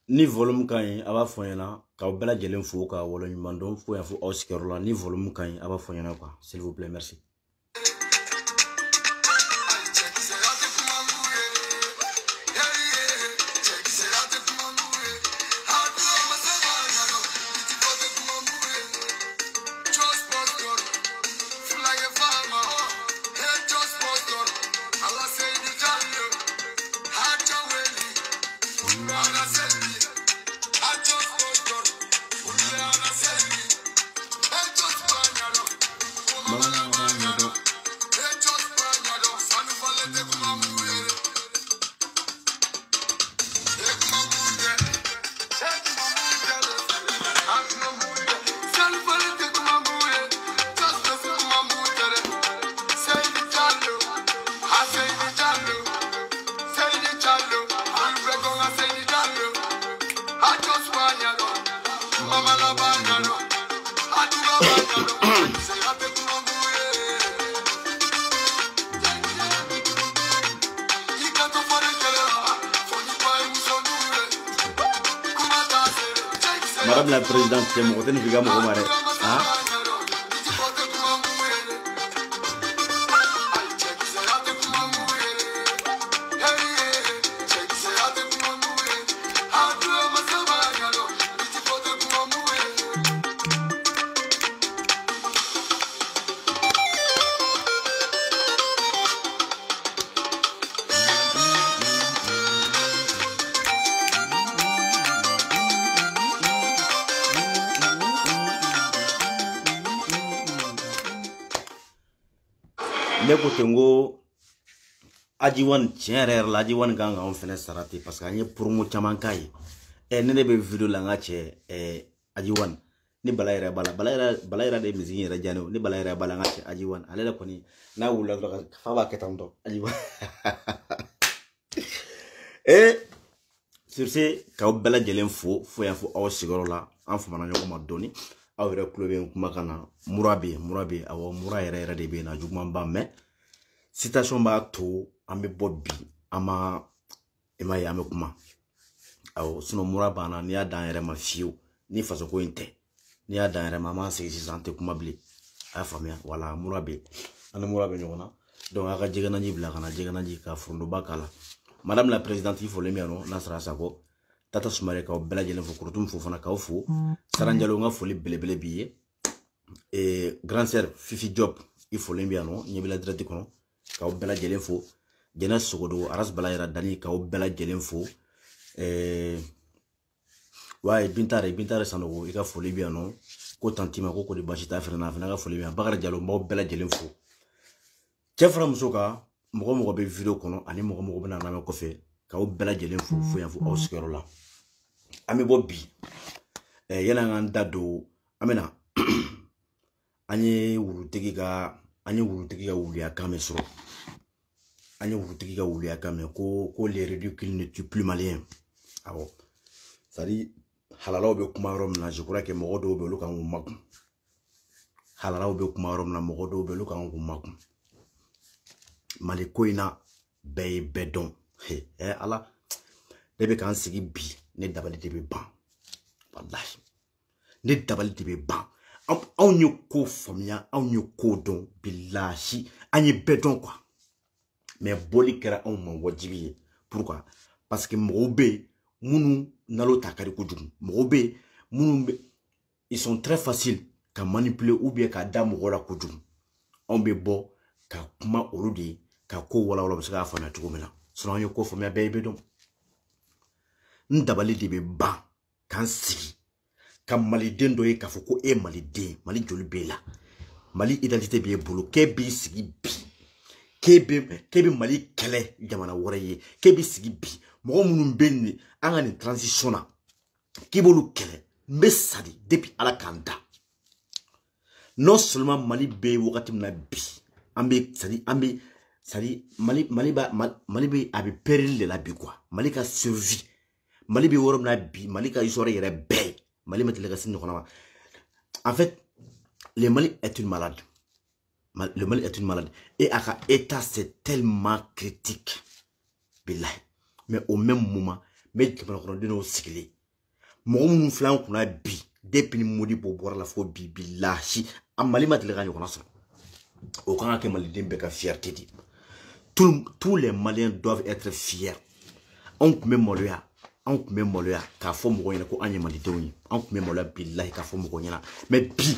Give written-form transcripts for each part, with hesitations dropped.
Ni volume kan aba fonyana ka bela jelen fo ka wolo nyumando fo ya fo oskerola ni volume kan aba fonyana quoi s'il vous plaît merci. Madame la présidente, c'est mon côté, nous regardons mon mari. Ne ko tengo ajiwan tiere la ajiwan ganga on fene sarati parce que anye promo chaman kai ne be video la ngache ajiwan ni balayra balayra de mizini ra jano ni balayra bala ngache ajiwan alela koni na wula fa ba ketando ajiwan sur ce ka bela jelen fo ya fo aw sigoro la an fama na nyoko doni aw re kulobe kuma kana murabe aw mura yere de be na jugman ba me citation ba to ambe bobbi ama ema ya me kuma aw sino muraba na ni adan yere ma fiu ni faso ko inte ni adan yere mama se sante kuma bli a famia wala murabe ana murabe nyona donc aka jegana ni bla kana jegana ji ka fundo bakala madame la présidente il faut le miano nasra sako tata sumare ka bela jelen fo kurtum fo fana ka fo saranjalo nga foli belebele biye et grand sœur Fifi Diop il faut le miano ni bela direct kono ka bela jelen fo jena sogodo aras balayra dani ka bela jelen fo ouais bintare sanogo ika foli miano ko tantima ko de bashita frena fana ka foli miano bagara jalo mo bela jelen fo chefra musoka mɔgɔ bɛ video kɔnɔ ani mɔgɔ bɛ na lamɛn kɔfɛ k'aw bɛɛ lajɛlen fo fo yan fo aw sigiyɔrɔ la an bɛ bɔ bi yɛlɛ an da don an bɛ na an ye wurutigi ka wuliya kan mɛn sɔrɔ an ye wurutigi ka wuliya kan mɛn ko les ridicules ne tuent plus malien awɔ c'est à dire halalaw bɛ kuma yɔrɔ min na je crois que mɔgɔ dɔw bɛ olu kan k'u makun halalaw bɛ kuma yɔrɔ min na mɔgɔ dɔw bɛ olu kan k'u makun Mali ko in na bɛɛ ye bɛɛ dɔn ala ne bɛ k'an sigi bi ne dabali de bɛ ban wallahi ne dabali de bɛ ban anw ye ko faamuya anw ye ko dɔn bilahi an ye bɛɛ dɔn quoi mais boli kɛra anw ma wajibi ye pourquoi parce que mɔgɔw bɛ minnu nalo ta ka di kojugu mɔgɔw bɛ minnu bɛ ils sont très faciles ka manipuler ou bien ka da mɔgɔ la kojugu anw bɛ bɔ ka kuma olu de ye ka ko walawala bɛ se k'a faamuya cogo min na sinon an ye ko faamuya bɛɛ ye bɛ dɔn n dabali de bɛ ban k'an sigi ka maliden dɔ ye k'a fɔ ko e maliden Mali joli b'e la Mali identité b'e bolo k'e b'i sigi bi k'e bɛ Mali kɛlɛ jamana wɛrɛ ye k'e b'i sigi bi mɔgɔ minnu bɛ nin an ka nin transition na k'i b'olu kɛlɛ n bɛ sa de depuis ala k'an da non seulement Mali bɛ wagati min na bi an bɛ Mali bɛ a bɛ péril de la bi quoi Mali ka survie Mali bɛ yɔrɔ min na bi Mali ka histoire yɛrɛ bɛɛ Mali ma deli ka se ɲɔgɔn ma en fait le Mali est une malade le Mali est une malade et à ka état c'est tellement critique billahi mais au même moment mais jamana kɔnɔdenw sigilen mɔgɔ minnu filɛ an kunna bi depuis ni Modibo bɔra la fo bi billahi a Mali ma deli ka ɲɔgɔn sɔrɔ o kan ka kɛ maliden bɛɛ ka fierté de tous les Maliens doivent être fiers anw tun bɛ maloya k'a fɔ mɔgɔ ɲɛna ko an ye malidenw ye anw tun bɛ maloya billahi k'a fɔ mɔgɔ ɲɛna mais bi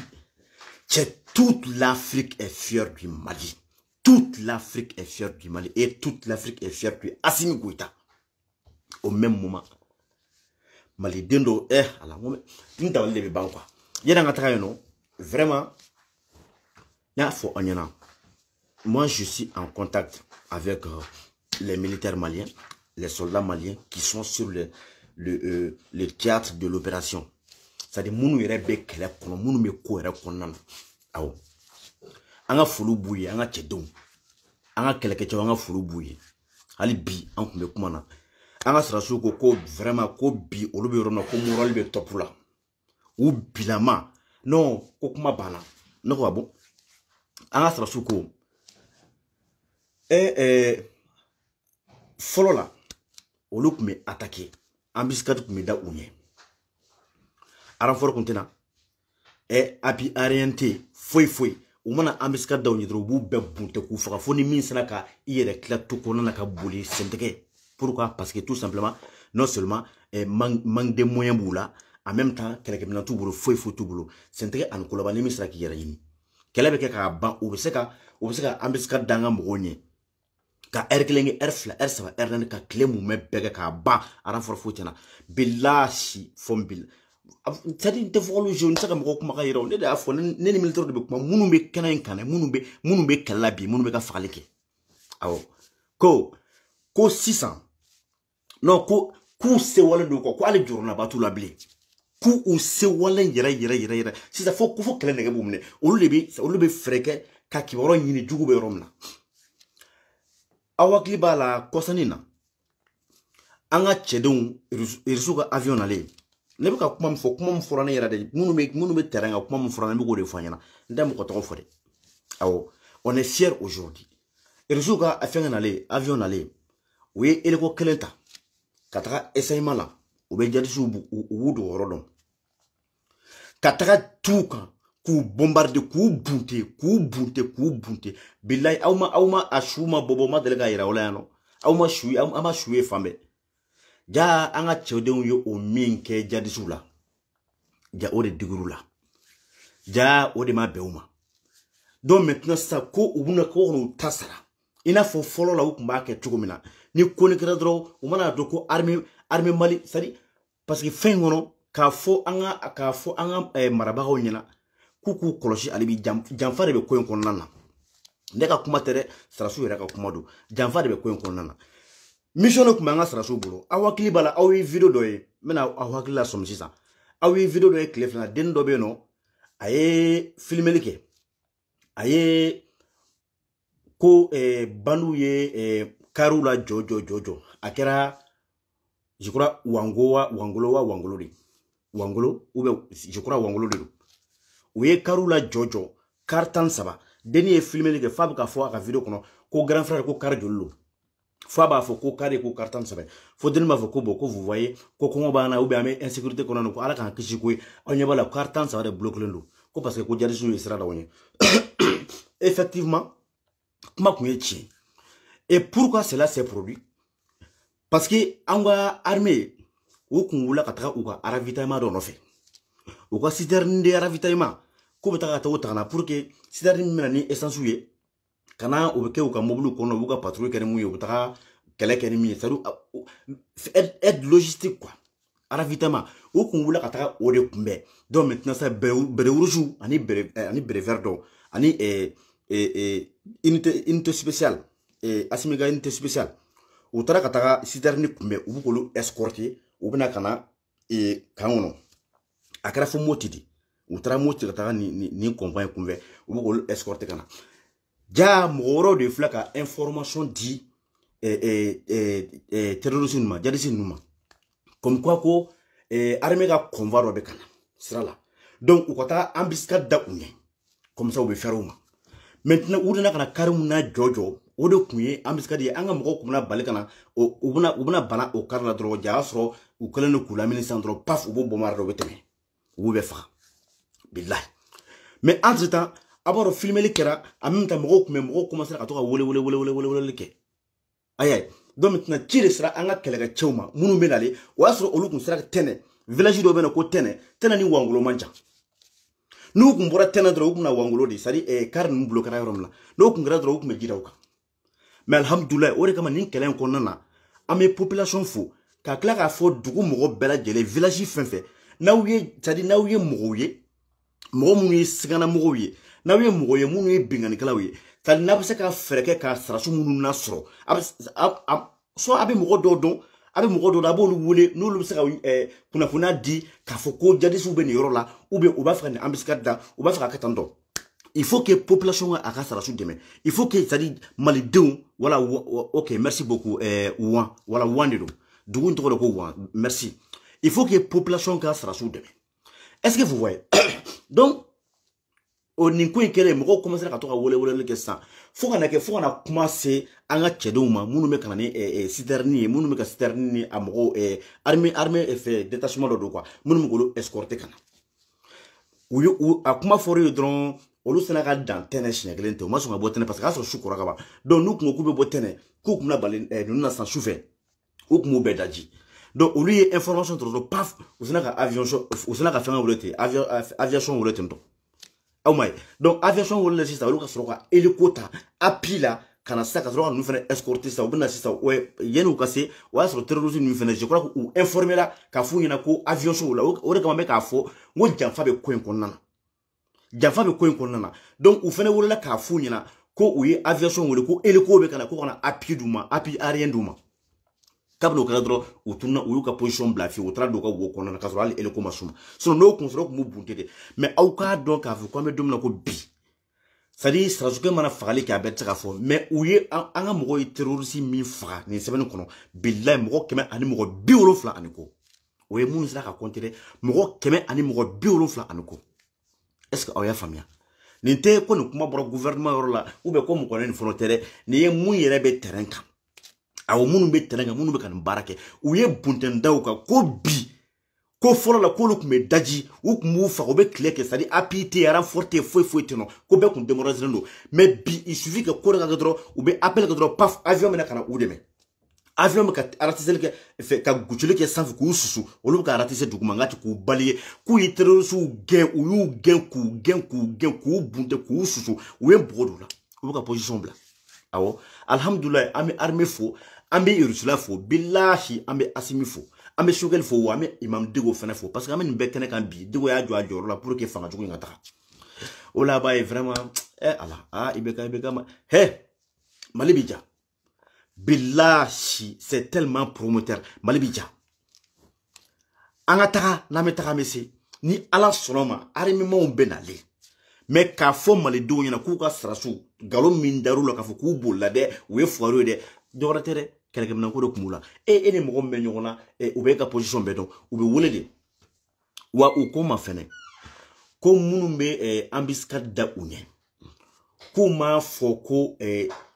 toute l'Afrique est fière du Mali toute l'Afrique est fière du Mali et toute l'Afrique est fière de Assimi Goïta au même moment maliden dɔ ala n dabali de bɛ ban quoi yɛrɛ an ka taga yen nɔ vraiment n y'a fɔ an ɲɛna moi je suis en contact avec les militaires maliens les soldats maliens qui sont sur le théâtre de l'opération c'est-à-dire minnu yɛrɛ bɛ kɛlɛ kɔnɔ minnu bɛ ko yɛrɛ kɔnɔna na awɔ an ka foli b'u ye an ka cɛdenw an ka kɛlɛkɛcɛw an ka foli b'u ye hali bi an tun bɛ kuma na an ka sɔrɔsiw ko vraiment ko bi olu bɛ yɔrɔ min na ko moral bɛ top la u bilama non ko kuma banna ne ko bon an ka sɔrɔsiw ko fɔlɔ la olu tun bɛ attaquer embuscade tun bɛ da u ɲɛ renfort tun tɛ na appui aérien tɛ foyi u mana embuscade da u ɲɛ dɔrɔn u b'u bɛɛ bunte k'u faga fo ni min sera ka i yɛrɛ tila to kɔnɔna na ka boli sentɛgɛ pourquoi parce que tout simplement non seulement manque de moyens b'u la en même temps kɛlɛkɛminɛn t'u bolo foyi t'u bolo sentɛgɛ ani kolaba ni min sera k'i yɛrɛ ɲini kɛlɛ bɛ kɛ k'a ban u bɛ se ka embuscade da an ka mɔgɔw ɲɛ ka heure kelen kɛ heure fila heure saba heure naani ka tile mun bɛɛ kɛ k'a ban renfort foyi tɛ na bilahi fɔ n bila c'est-à-dire n tɛ fɔ olu jeu n tɛ se ka mɔgɔw kumakan yɛrɛ o ne de y'a fɔ ne ni militaire de bɛ kuma minnu bɛ kɛnɛ in kan dɛ minnu bɛ kɛlɛ la bi minnu bɛ ka fagali kɛ awɔ ko sisan non k'u sewalen don ko hali jɔrɔnaba t'u la bilen k'u sewalen yɛrɛ sisan fo kɛlɛ nɛgɛ b'u minɛ olu bɛ fɛɛrɛ kɛ ka kibaruya ɲini jugu bɛ yɔrɔ min na aw hakili b'a la kɔsani na an ka cɛdenw irisiw ka avion nalen ne bɛ ka kuma min fɔra ne yɛrɛ de minnu bɛ terrain kan kuma min fɔra ne bɛ k'o de fɔ an ɲɛna n tɛ mɔgɔ tɔgɔ fɔ dɛ awɔ on est fier aujourd'hui irisiw ka fɛngɛ nalen avion nalen u ye hélico kelen ta ka taga essayement la u bɛ jadisiw u b'u don yɔrɔ dɔn ka taga t'u kan k'u bombarder k'u bunte bilayi aw ma a su ma bɔ ma deli ka yira aw la yan nɔ aw ma su ye fan bɛɛ ja an ka cɛdenw ye o min kɛ jadisiw la ja o de digir'u la ja o de ma bɛn u ma donc maintenant sisan ko u bɛna ko kɔnɔ u ta sara i n'a fɔ fɔlɔ la u tun b'a kɛ cogo min na ni ko ni kɛra dɔrɔn u mana dɔn ko armée Mali c'est à dire parce que fɛn kɔnɔ k'a fɔ an ka marabagaw ɲɛna k'u k'u kɔlɔsi hali bi janfa de bɛ ko in kɔnɔna na ne ka kuma tere sarasu yɛrɛ ka kuma don janfa de bɛ ko in kɔnɔna na mission de kun bɛ an ka sarasu bolo aw hakili b'a la aw ye video dɔ ye n bɛna aw hakili la sɔmi sisan aw ye video dɔ ye tile fila den dɔ bɛ yen nɔ a ye filmeli kɛ a ye ko bandu ye kariw la jɔ a kɛra je crois wangolo de wangolo ou bien je crois wangolo de don u ye kariw la jɔ kari 13 denni ye filmeli kɛ f'a bɛ ka fɔ a ka video kɔnɔ ko grand frère ko kari joli don f'a b'a fɔ ko kari ko kari 13 fo denni b'a fɔ ko bon ko vous voyez ko kɔngɔ b'an na ou bien an bɛ insécurité kɔnɔ ko ala k'an kisi ko ye aw ɲɛ b'a la kari 13 de bloquelen don ko parce que ko jadisiw ye sira d'aw ɲɛ effectivement kuma kun ye tiɲɛ et pourquoi cela s'est produit parce que an ka armée u kun wula ka taga u ka ravitaillement dɔ nɔfɛ u ka citerne de ravitaillement ko bɛ taga ka taa o tagana pour que citerne min bɛna ni essence ye kana o bɛ kɛ u ka mobile kɔnɔ u b'u ka patrouille kɛ ni mun ye u bɛ taga kɛlɛ kɛ ni min ye c'est à dire aide logistique quoi ravitaillement u kun wula ka taga o de kunbɛn donc maintenant ça bere rouge ani bere vert dɔw ani unité spéciale asimiga unité spéciale u taara ka taga citerne kunbɛn u b'u k'olu escorter u bɛna ka na kan kɔnɔ a kɛra fo Moti de u taara Moti ka taga ni compagnie kunbɛn u b'u k'olu escorter ka na ja mɔgɔ wɛrɛw de filɛ ka information di terroriste ninnu ma jadisi ninnu ma comme quoi ko armée ka convoi dɔ bɛ ka na sira la donc u ka taga embuscade da u ɲɛ comme ça u bɛ fɛrɛ u ma maintenant u nana ka na kari mun na jɔ o de kun ye embuscade ye an ka mɔgɔw kun bɛna bali ka na u bɛna bana o kari la dɔrɔn ja y'a sɔrɔ u kɛlen don k'u lamini sisan dɔrɔn paf u b'o bombarder u bɛ tɛmɛ u b'u bɛɛ faga bilahi mais entre temps a b'a dɔn filmeli kɛra en même temps mɔgɔw commencera ka to ka wele kɛ ayi donc maintenant ci de sera an ka kɛlɛkɛcɛw ma minnu bɛ nale o y'a sɔrɔ olu kun sera tɛnɛ village dɔ bɛ yen ko tɛnɛ ni wangolo man jan n'u kun bɔra tɛnɛ dɔrɔn u kun na wangolo de c'est à dire kari ninnu bloquera yɔrɔ min na n'o kun kɛra dɔrɔn u kun bɛ ji da u kan mais alhamdulilayi o de kama nin kɛlɛ in kɔnɔna na an bɛ population fo ka tila k'a fɔ dugu mɔgɔ bɛɛ lajɛlen village fɛn fɛn n'aw ye c'est à dire n'aw ye mɔgɔw ye mɔgɔ minnu ye sigana mɔgɔw ye n'aw ye mɔgɔ ye minnu ye binganikɛlaw ye c'est à dire n'a bɛ se ka fɛɛrɛ kɛ ka sarasu minnu nasɔrɔ soit a bɛ mɔgɔ dɔw dɔn a bɛ mɔgɔ dɔw la a b'olu wele n'olu bɛ se ka kunnafoniya di k'a fɔ ko jadisiw bɛ nin yɔrɔ la ou bien u b'a fɛ ka nin embuscade da u b'a fɛ ka kɛ tan tɔ il faut que population a ka sarasu dɛmɛ il faut que c'est à dire malidenw voilà ok merci beaucoup Wan voilà Wan de don dugu in tɔgɔ de ko Wan merci il faut que population ka sarasu dɛmɛ est-ce que vous voyez donc o nin ko in kɛlen mɔgɔw commencera ka to ka weleweleli kɛ sisan fo ka na kuma se an ka cɛdenw ma minnu bɛ ka na ni citerne ye minnu bɛ ka citerne ni a mɔgɔw armée fɛ détachement dɔ don quoi minnu bɛ k'olu escorter ka na a kuma fɔra ye dɔrɔn olu sera ka dan tɛnɛ siɲɛ kelen tɛ u ma sɔn ka bɔ tɛnɛ parce que a y'a sɔrɔ su kɔrɔ ka ban donc n'u kun ko k'u bɛ bɔ tɛnɛ k'u kun bɛna bali ninnu na sisan sufɛ u kun b'u bɛɛ daji donc olu ye information dɔrɔn paf u sera ka fɛngɛ wele ten aviation wele ten tɔ aw ma ye donc aviation wele sisan olu ka sɔrɔ ka hélico ta appui la ka na sisan ka sɔrɔ ka ninnu fɛnɛ escorter sisan u bɛ na sisan yanni u ka se o y'a sɔrɔ terroriste ninnu fɛnɛ je crois que u informé la k'a f'u ɲɛna ko aviation la o de kama n bɛ k'a fɔ n ko janfa bɛ ko in kɔnɔna na janfa bɛ ko in kɔnɔna na donc u fɛnɛ welela k'a f'u ɲɛna ko u ye aviation wele ko hélico bɛ ka na ko ka na appui d'u ma appui aérien d'u ma kabini o kɛra dɔrɔn u tununa u y'u ka position bila fiyewu u taara don u ka wo kɔnɔna na k'a sɔrɔ hali hélico ma s'u ma sinon n'o kun sɔrɔ kun b'u bunte de mais aw k'a dɔn k'a fɔ ko an bɛ don min na ko bi c'est à dire sarasukɛ mana fagali kɛ a bɛɛ tɛ se ka fɔ mais u ye an ka mɔgɔw ye terroriste min faga nin sɛbɛnni kɔnɔ bilayi mɔgɔ 170 ani kɔ o ye minnu sera ka compter dɛ mɔgɔ 170 ani kɔ est ce que aw y'a faamuya nin tɛ ko nin kuma bɔra gouvernement yɔrɔ la ou bien ko mɔgɔ nin fɔlɔ tɛ dɛ nin ye mun yɛrɛ bɛ terrain kan awɔ minnu bɛ terrain kan minnu bɛ ka nin baara kɛ u ye buntɛndaw kan ko bi ko fɔlɔ la k'olu kun bɛ daji u kun b'u faga u bɛ tile kɛ c'est à dire appui tɛ renfort tɛ foyi tɛ yen nɔ ko bɛɛ kun démoralisé don mais bi il suffit que ko dɔ ka kɛ dɔrɔn u bɛ appel kɛ dɔrɔn paf avion bɛ na ka na u dɛmɛ avion bɛ ka ratisser kɛ ka gocili kɛ sanfɛ k'u susu olu bɛ ka ratisser duguma n ka ti k'u balayer k'u ye terroriste gɛn u y'u gɛn k'u bunte k'u susu u ye bɔgɔ don la u bɛ ka position bila awɔ alhamdulilayi an bɛ armée fo an bɛ Urusula fo bilahi an bɛ Asimi fo an bɛ Sogɛli fo wa an bɛ Imam Diko fana fo parce que an bɛ nin bɛɛ kɛnɛ kan bi Diko y'a jɔ a jɔyɔrɔ la pour que fanga jugu in ka taga o la b'a ye vraiment Allah ibeka Malibija billahi c'est tellement promoteur Malibija angataka na metaka mesi ni ala sonoma arimi benale mais ka fo malido nyina ku ka srasu galo min darulo ka fo ku bolla de we foiro de doratere kelke mena ko do kumula ene mo gombe nyona ube ka position bedo ube wole de wa ukoma fene ko munu be ambiska da unye ko ma fo ko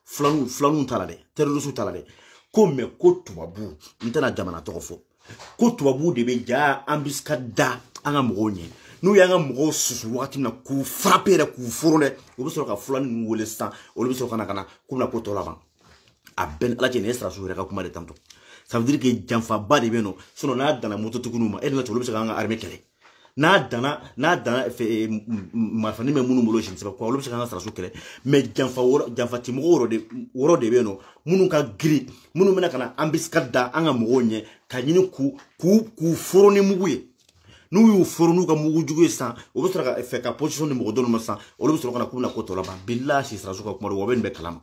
flanu talade terrorisme talade ko me ko tubabu ntana jamana to fo ko tubabu de be ja ambiska da anga mogonye nu yanga mogo susu wakati na ku frapper ku furone obi so ka flanu wole sta obi so kana ko na ko to laban a ben ala jene estra su reka kuma de tanto ça veut dire que janfa ba de beno sono na dana moto tukunuma e na to obi so ka arme kele na dana fe ma fani me munu molo shinse ko obi so ka stra su kele mais janfa timo woro de beno munu ka gri munu mena kana ambiskada anga mogonye ka nyini ku furone muguye nous y fournons comme nous jouons ça au bout de la fait qu'à position de mon donnement ça au bout de la coupe la côte là-bas billah si sera joué comme le be kalam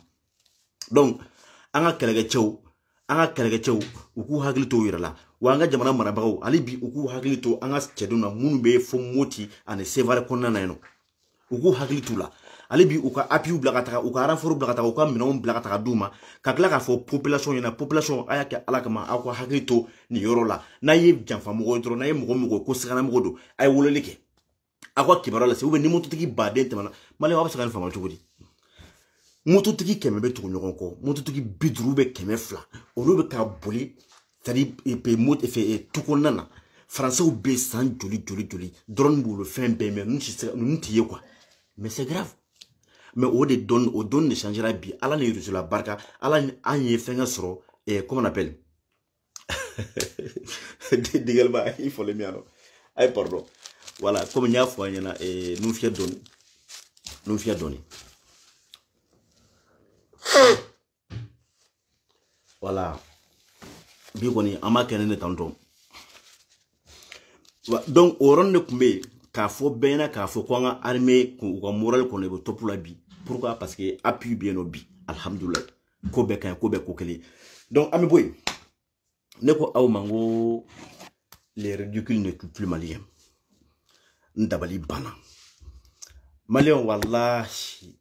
donc anga kelege chew uku haglito yirala wanga jamana marabago alibi uku haglito anga cheduna munu be fo moti ane sevare konna na no uku haglito la alibi uka api blakata uka ranforo blakata uka minon blakata duma kakla ka fo population yana population ayake alakama akwa haglito ni yorola na ye janfa mo ntro na ye mo ko sikana mo do ay wololeke akwa kibarala se ube ni moto tiki bade temana male wa sikana fama tugudi moto tiki keme be tugu nyokon ko moto tiki bidru be keme fla olu be ka boli tari pe mot efe tukonana français ou be san joli drone bu le fin be mais nous tiye quoi mais c'est grave mais au donne ne changera bi ala ne reçu la barka ala anye fenga soro comment on appelle digalba il faut le miano ay pardon voilà comme nya fo nyana nous fier donner voilà bi koni ama kenene tanto donc oron ne kumbe ka fo bena ka fo ko nga armée ko moral ko ne topula bi pourquoi parce que appui bien obi alhamdulillah ko be ko kele donc ami boy ne ko aw mango les ridicules ne tuent plus malien ndabali bana malien wallahi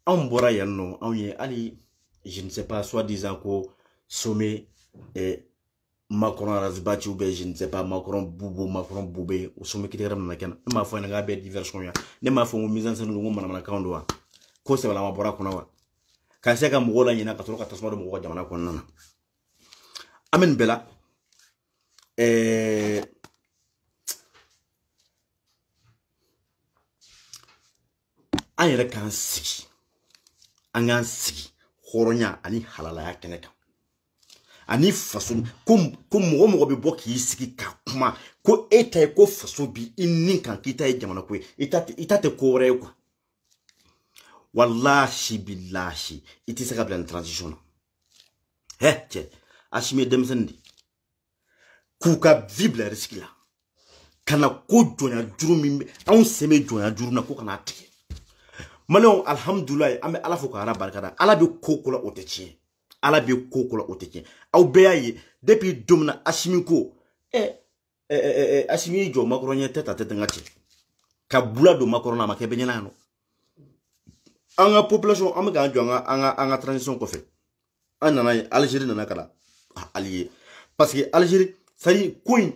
on bora yanno on ye ali je ne sais pas soit disant ko sommet Macron Razbati ou bien je ne sais pas Macron Boubé ou sommet qui na ken ma fo nga be diversion ya ne ma fo mise en scène ngo mana kando wa ko se wala ma bora kuna wa ka se ka mugola nyina ka toro ka tasma do mugo jamana kon nana amen bela an yɛrɛ kan sigi an kan sigi hɔrɔnya ani halalaya kɛnɛ kan ani faso ko mɔgɔ bɛ bɔ k'i sigi ka kuma ko e ta ye ko faso bi i nin kan k'i ta ye jamana ko ye i ta tɛ ko wɛrɛ ye quoi wallahi billahi i tɛ se ka bila ni transition na cɛ Assimi ye denmisɛnnin de k'u ka vie bila risque la kana ko jɔnya juru min anw sen bɛ jɔnya juru na ko kana tigɛ malon alhamdulillah an bɛ ala fo k'ala barikada ala bɛ ko ko la o tɛ tiɲɛ ala bɛ ko ko la o tɛ tiɲɛ aw bɛɛ y'a ye depuis don min na Assimi ko Assimi jɔ Macron ɲɛ tɛ ta tɛ n ka cɛ ka bula don Macron na a ma kɛ bɛ ɲɛna yan nɔ an ka population an bɛ k'an jɔ an ka transition kɔfɛ an nana ye Algérie nana ka na allié parce que Algérie ça y est ko in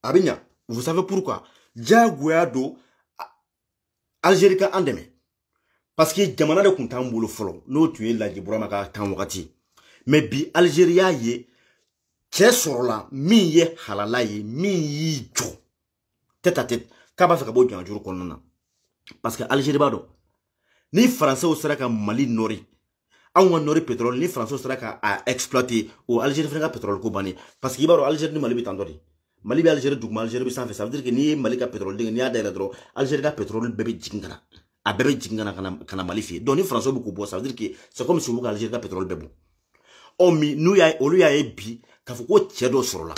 a bɛ ɲa vous savez pourquoi diyagoya don Algérie ka an dɛmɛ parce que jamana de kun t'an bolo fɔlɔ n'o tun ye Laji Burama ka temps wagati mais bi Algérie y'a ye cɛ sɔrɔla min ye halala ye min y'i jɔ tête à tête k'a b'a fɛ ka bɔ jɔnya juru kɔnɔna na parce que Algérie b'a dɔn ni français sera ka Mali nɔri anw ka nɔri pétrole ni français sera ka exploiter o Algérie fana ka pétrole ko bannen parce que i b'a dɔn Algérie ni Mali bɛ tan dɔ de Mali bɛ Algérie duguma Algérie bɛ sanfɛ ça veut dire que n'i ye Mali ka pétrole dingɛ n'i y'a dayɛlɛ dɔrɔn Algérie ka pétrole bɛɛ bɛ jigin ka na a bɛɛ bɛ jigin ka na Mali fɛ yen donc ni français bɛ k'o bɔ ça veut dire que c'est comme si olu ka Algérie ka pétrole bɛɛ bɔ mi olu y'a ye bi k'a fɔ ko cɛ dɔ sɔrɔla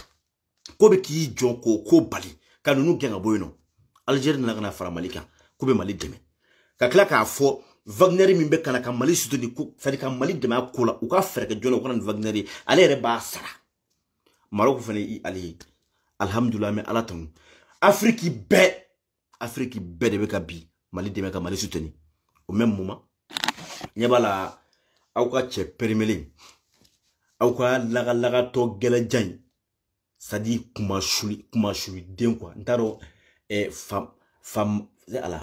ko bɛ k'i jɔ k'o ko bali ka ninnu gɛn ka bɔ yen nɔ Algérie nana ka na fara Mali kan ko bɛ Mali dɛmɛ ka kila k'a fɔ Wagner min bɛ kana ka Mali soutenir ko c'est à dire ka Mali dɛmɛ a ko la u ka fɛrɛ kɛ jɔn u kana ni Wagner ye ale yɛrɛ b'a sara Maroc fana i ale ye alhamdulillah mais ala tanu Afrique bɛɛ de bɛ ka bi Mali dɛmɛ ka Mali soutenir au même moment ɲɛ b'a la aw ka cɛ périmelen aw ka lagatɔ gɛlɛjan c'est à dire kumasuli den quoi n t'a dɔn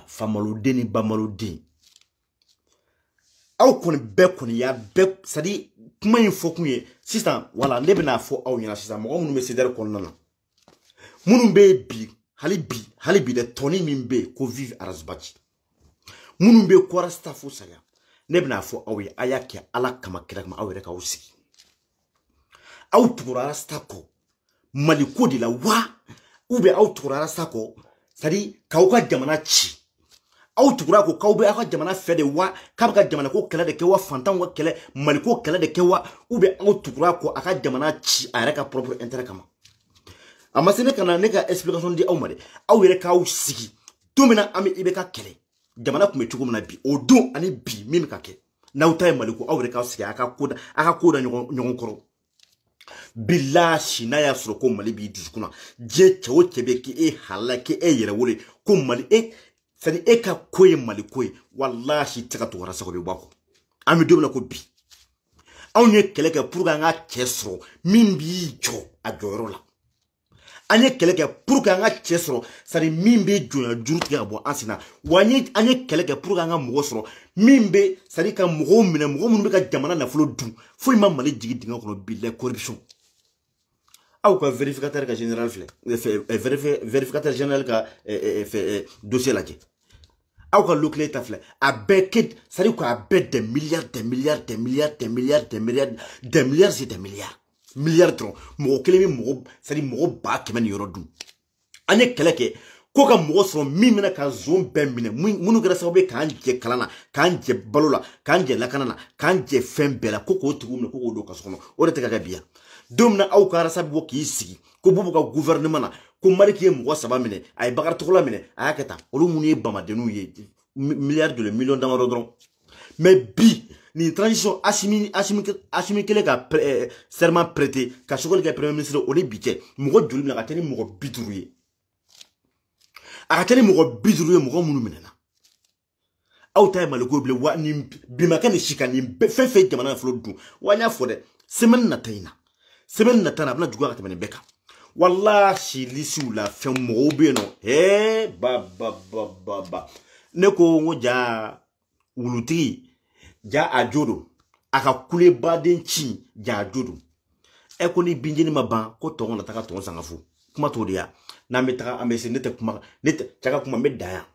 famaluden ni bamaluden aw kɔni bɛɛ kɔni y'a bɛɛ c'est à dire kuma in fɔ kun ye sisan wala ne bɛna fɔ aw ɲɛna sisan mɔgɔ minnu bɛ CDR kɔnɔna na minnu bɛ bi hali bi dɛ tɔni min bɛ yen ko vive Arazbachi minnu bɛ kɔrɔ staff saya ne bɛna fɔ aw ye a y'a kɛ ala kama kira kama aw yɛrɛ k'aw sigi aw tugura Arasta kɔ Mali ko de la wa ou bien aw tugura Arasta kɔ c'est à dire k'aw ka jamana ci aw tugura ko k'aw bɛ aw ka jamana fɛ de wa k'a bɛ ka jamana ko kɛlɛ de kɛ wa fantanw ka kɛlɛ Mali ko kɛlɛ de kɛ wa ou bien aw tugura ko a ka jamana ci a yɛrɛ ka propre intérêt kama a ma se ne kana ne ka explication di aw ma dɛ aw yɛrɛ k'aw sigi don min na an bɛ IBK kɛlɛ jamana kun bɛ cogo min na bi o don ani bi min bɛ ka kɛ n'aw ta ye Mali ko aw yɛrɛ k'aw sigi a ka ko da ɲɔgɔn kɔrɔ bilahi n'a y'a sɔrɔ ko Mali b'i dusukun na diɲɛ cɛ o cɛ bɛ k'e halala k'e yɛrɛ wele ko Mali c'est à dire e ka ko ye Mali ko ye wallahi tɛ ka to Arasta kɔ bɛ bɔ a kɔ an bɛ don min na ko bi anw ye kɛlɛ kɛ pour que an ka cɛ sɔrɔ min b'i jɔ a jɔyɔrɔ la an ye kɛlɛ kɛ pour que an ka cɛ sɔrɔ c'est à dire min bɛ jɔnya juru tigɛ ka bɔ an sen na wa an ye kɛlɛ kɛ pour que an ka mɔgɔ sɔrɔ min bɛ c'est à dire ka mɔgɔw minɛ mɔgɔ minnu bɛ ka jamana nafolo dun foyi ma Mali jigin dingɛ kɔnɔ bilahi corruption aw ka vérificateur ka général filɛ vérificateur général ka dossier lajɛ aw ka locale ta filɛ a bɛɛ kɛ c'est à dire k'a bɛɛ des milliards c'est des milliards dɔrɔn mɔgɔ kelen bɛ mɔgɔ c'est à dire mɔgɔ 100 ni yɔrɔ dun an ye kɛlɛ kɛ ko ka mɔgɔ sɔrɔ min bɛna ka zone bɛɛ minɛ minnu kɛra sababu ye k'an jɛ kalan na k'an jɛ balo la k'an jɛ lakana na k'an jɛ fɛn bɛɛ la ko k'o tigiw minɛ ko k'o don kaso kɔnɔ o de tɛ ka kɛ bi yan don min na aw ka Arasta bɛ bɔ k'i sigi ko Bubu ka gouvernement na ko Mariki ye mɔgɔ 3 minɛ a ye Bakari Togola minɛ a y'a kɛ tan olu minnu ye bamadenninw ye milliards de millions damadɔ dɔrɔn mais bi ni transition Assimi kelen ka serment prêté ka Sogol kɛ premier ministre o ni bi cɛ mɔgɔ joli minɛ a ka kɛ ni mɔgɔ 50 ye a ka kɛ ni mɔgɔ 50 ye mɔgɔ minnu minɛna aw ta ye Mali ko bilen wa ni bimakɛ ni sika ni fɛn fɛn jamana nafolo dun wa n y'a fɔ dɛ semaine nata in na a bɛna juguya ka tɛmɛ nin bɛɛ kan wallahi lisiw la fɛn mɔgɔw bɛ yen nɔ ba ne ko n ko ja wulutigi ja a jo don a ka kule baden ci ja a jo don ko ni binjeni ma ban ko tɔn na taga tɔn sanga fo kuma t'o de ya n'an bɛ taga an bɛ se ne tɛ kuma ne tɛ caka kuma n bɛ dan yan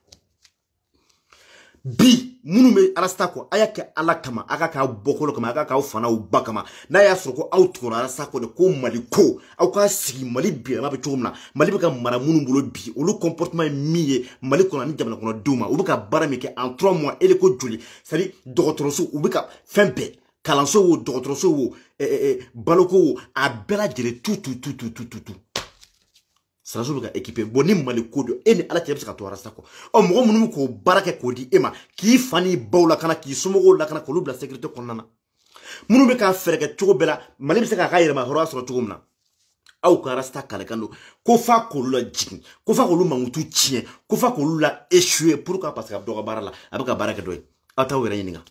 bi minnu bɛ Arasta kɔ a y'a kɛ ala kama a ka k'aw bɔkolo kama a ka k'aw fanaw ba kama n'a y'a sɔrɔ ko aw tugura Arasta kɔ de ko Mali ko aw ka sigi Mali biɛlɛma bɛ cogo min na Mali bɛ ka mara minnu bolo bi olu comportement ye min ye Mali kɔnɔ ani jamana kɔnɔdenw ma u bɛ ka baara min kɛ en 3 mois ele ko joli c'est à dire dɔgɔtɔrɔso u bɛ ka fɛn bɛɛ kalanso wo dɔgɔtɔrɔso wo baloko wo a bɛɛ lajɛlen tu Saraso bɛ ka équipé bon ni Mali ko don e ni ala cɛ bɛ se ka to Arasta kɔ mɔgɔ minnu k'o baara kɛ k'o di e ma k'i fa ni baw la kana k'i somɔgɔw la kana k'olu bila sécurité kɔnɔna na minnu bɛ k'a fɛɛrɛ kɛ cogo bɛɛ la Mali bɛ se k'a ka yɛrɛma hɔrɔnya sɔrɔ cogo min na aw ka Arasta kalekan don ko f'a k'olu la jigin ko f'a k'olu mankutu tiɲɛ ko f'a k'olu la échouer pourquoi parce que a bɛ dɔ ka baara la a bɛ ka baara kɛ dɔ ye aw t'aw yɛrɛ ɲininka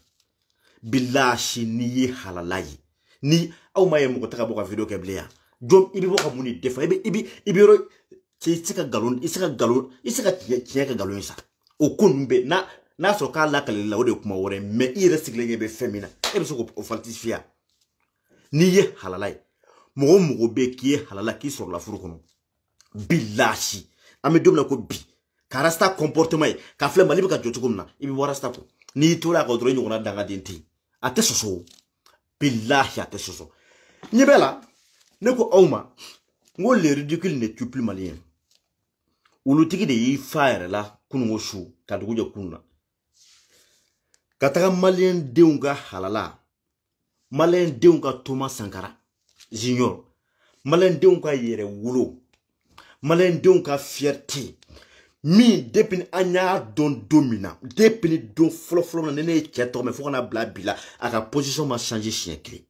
bilahi n'i ye halala ye ni aw ma ye mɔgɔ ta ka bɔ ka vidéo kɛ bilen yan jɔn i bɛ bɔ ka mun de défend i bɛ yɔrɔ i se ka tiɲɛ kɛ nkalon ye sa o ko ninnu bɛɛ n'a sɔrɔ k'a lakalili la o de ye kuma wɛrɛ mais i yɛrɛ sigilen ɲɛ bɛ fɛn min na e bɛ se k'o falsifier n'i ye halala ye mɔgɔ o mɔgɔ bɛ k'i ye halala k'i sɔrɔla furu kɔnɔ bilahi an bɛ don min na ko bi ka Arasta comportement ye ka filɛ Mali bɛ ka jɔ cogo min na i bɛ bɔ Arasta kɔ n'i tora a kan dɔrɔn i ɲɔgɔnna dangaden tɛ yen a tɛ sɔsɔ bilahi a tɛ sɔsɔ ɲɛ bɛ la ne ko aw ma n ko le ridicule ne tue plus malien wulutigi de y'i fa yɛrɛ la kunungo su ka dugu jɛ kunun na ka taga malien denw ka halala malien denw ka Thomas Sankara Junior malien denw ka yɛrɛ wolo malien denw ka fierté Min depuis anya don domina depuis don floflo na nene cheto me faut na bla bila a ka position ma changer chien clé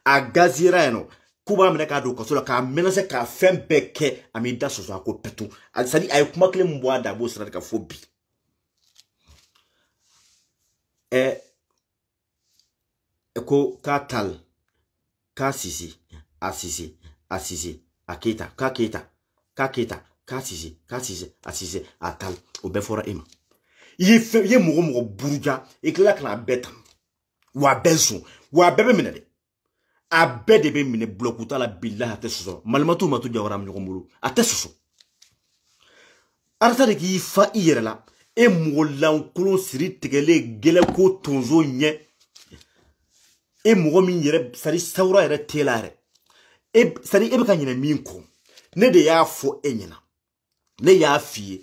a gazira no kuba mena ka do ko so ka menace ka fembe ke ami da so so ko petu a sadi ay kuma kle mbo ada bo sra ka fobi ko katal ka sisi asisi asisi akita ka kita ka kita kasisi asisi atal o be fora ima ye mo buruja e kla kana beta wa benso wa bebe minede a bede be mine blokuta la billah tesso malmatu matu jawram nyomulu atesso arata de ki fa iyere la e mo lan kulo siri tegele gele ko tonzo nye e mo mi yere sari sawra yere telare e sari e be kan nyina min ko ne de ya fo enyina ne ya fie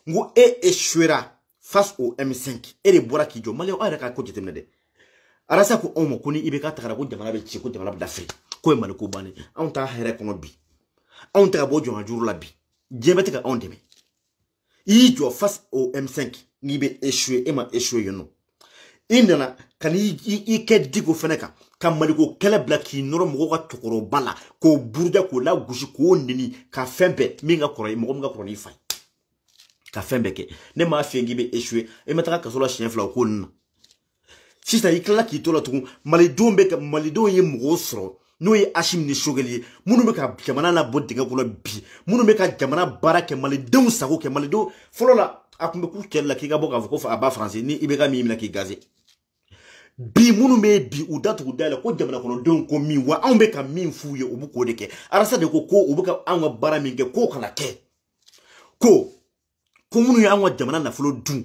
ngo eshwera face au M5 et les bora ki jo malé o ara ka ko jetem ne de arasa ko omo kuni ibe ka takara ko jamana be ci ko jamana d'Afrique ko e mal ko bani on ta here ko no bi on ta bo jo ajuru la bi jebete ka on deme yi jo face au M5 ni be échoué et ma échoué yono indana kan yi ke digo feneka kam maliko kele black noro mo ko tokoro bala ko burja ko la gushi ko ndini ka fembe minga koro mo nga koro ni fay ka fembe ke ne ma fengi be échoué e metaka ka solo chien fla ko nna sista ikla ki to la tu malidombe ka malido ye mo soro no ye ashim ni shogeli munu be ka jamana na bodinga ko bi munu be ka jamana barake malidon sako ke malido folo la akumbe ku kella ki ga boka ko fa aba français ni ibe ga mi na ki gazé bi munu me bi udatu udala ko jamana kono don ko mi wa an be ka min fuye obu ko de ke arasa de ko obu ka an wa bara mi ge ko kana ke ko munu ya an wa jamana na flo dun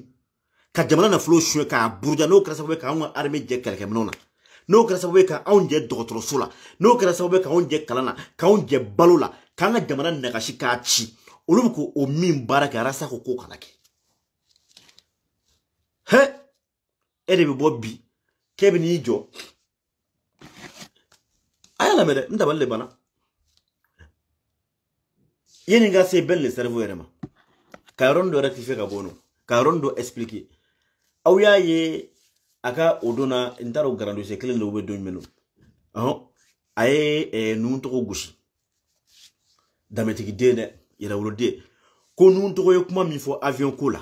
ka jamana na flo shwe ka burja no krasa be ka an wa arme je kele ke mnona no krasa be ka an je dokotro sula no krasa be ka an je kalana ka an je balola ka an jamana na ka shika chi olubu ko o min bara ka arasa ko kana ke he ede be bobbi kebe ni jo ayala mede ndaballe bana yeni nga se belle cerveau erema ka rondo rectifier ka bono ka rondo expliquer aw ya ye aka odona ndaro garando se kelen lo be don meno aye nun to gushi dametiki dene ira wolode ko nun to ko kuma mi fo avion kola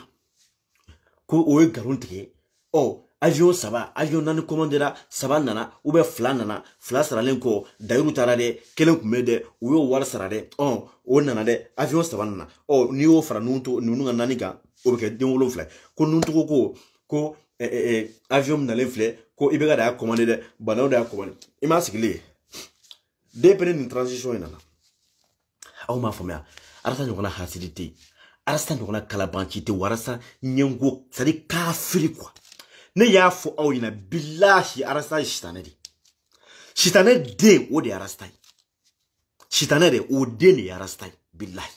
ko o e garonte avion saba avion nani commandera saba nana ou be fla nana fla saralen ko dayru tarade kelen kumede ou yo war sarade o nana de avion saba nana ni o fara nunto nunu nani ga o be ke den wolo fla ko nunto ko avion na len fle ko ibe ga da commander de banaw da commander ima sikile depende ni transition nana aw ma famia arata nyona hasidité arata nyona kalabanchité warasa nyengo sadi kafiri quoi ne ya fo awina billahi arasta shitane de o de arasta shitane de o de ne arasta billahi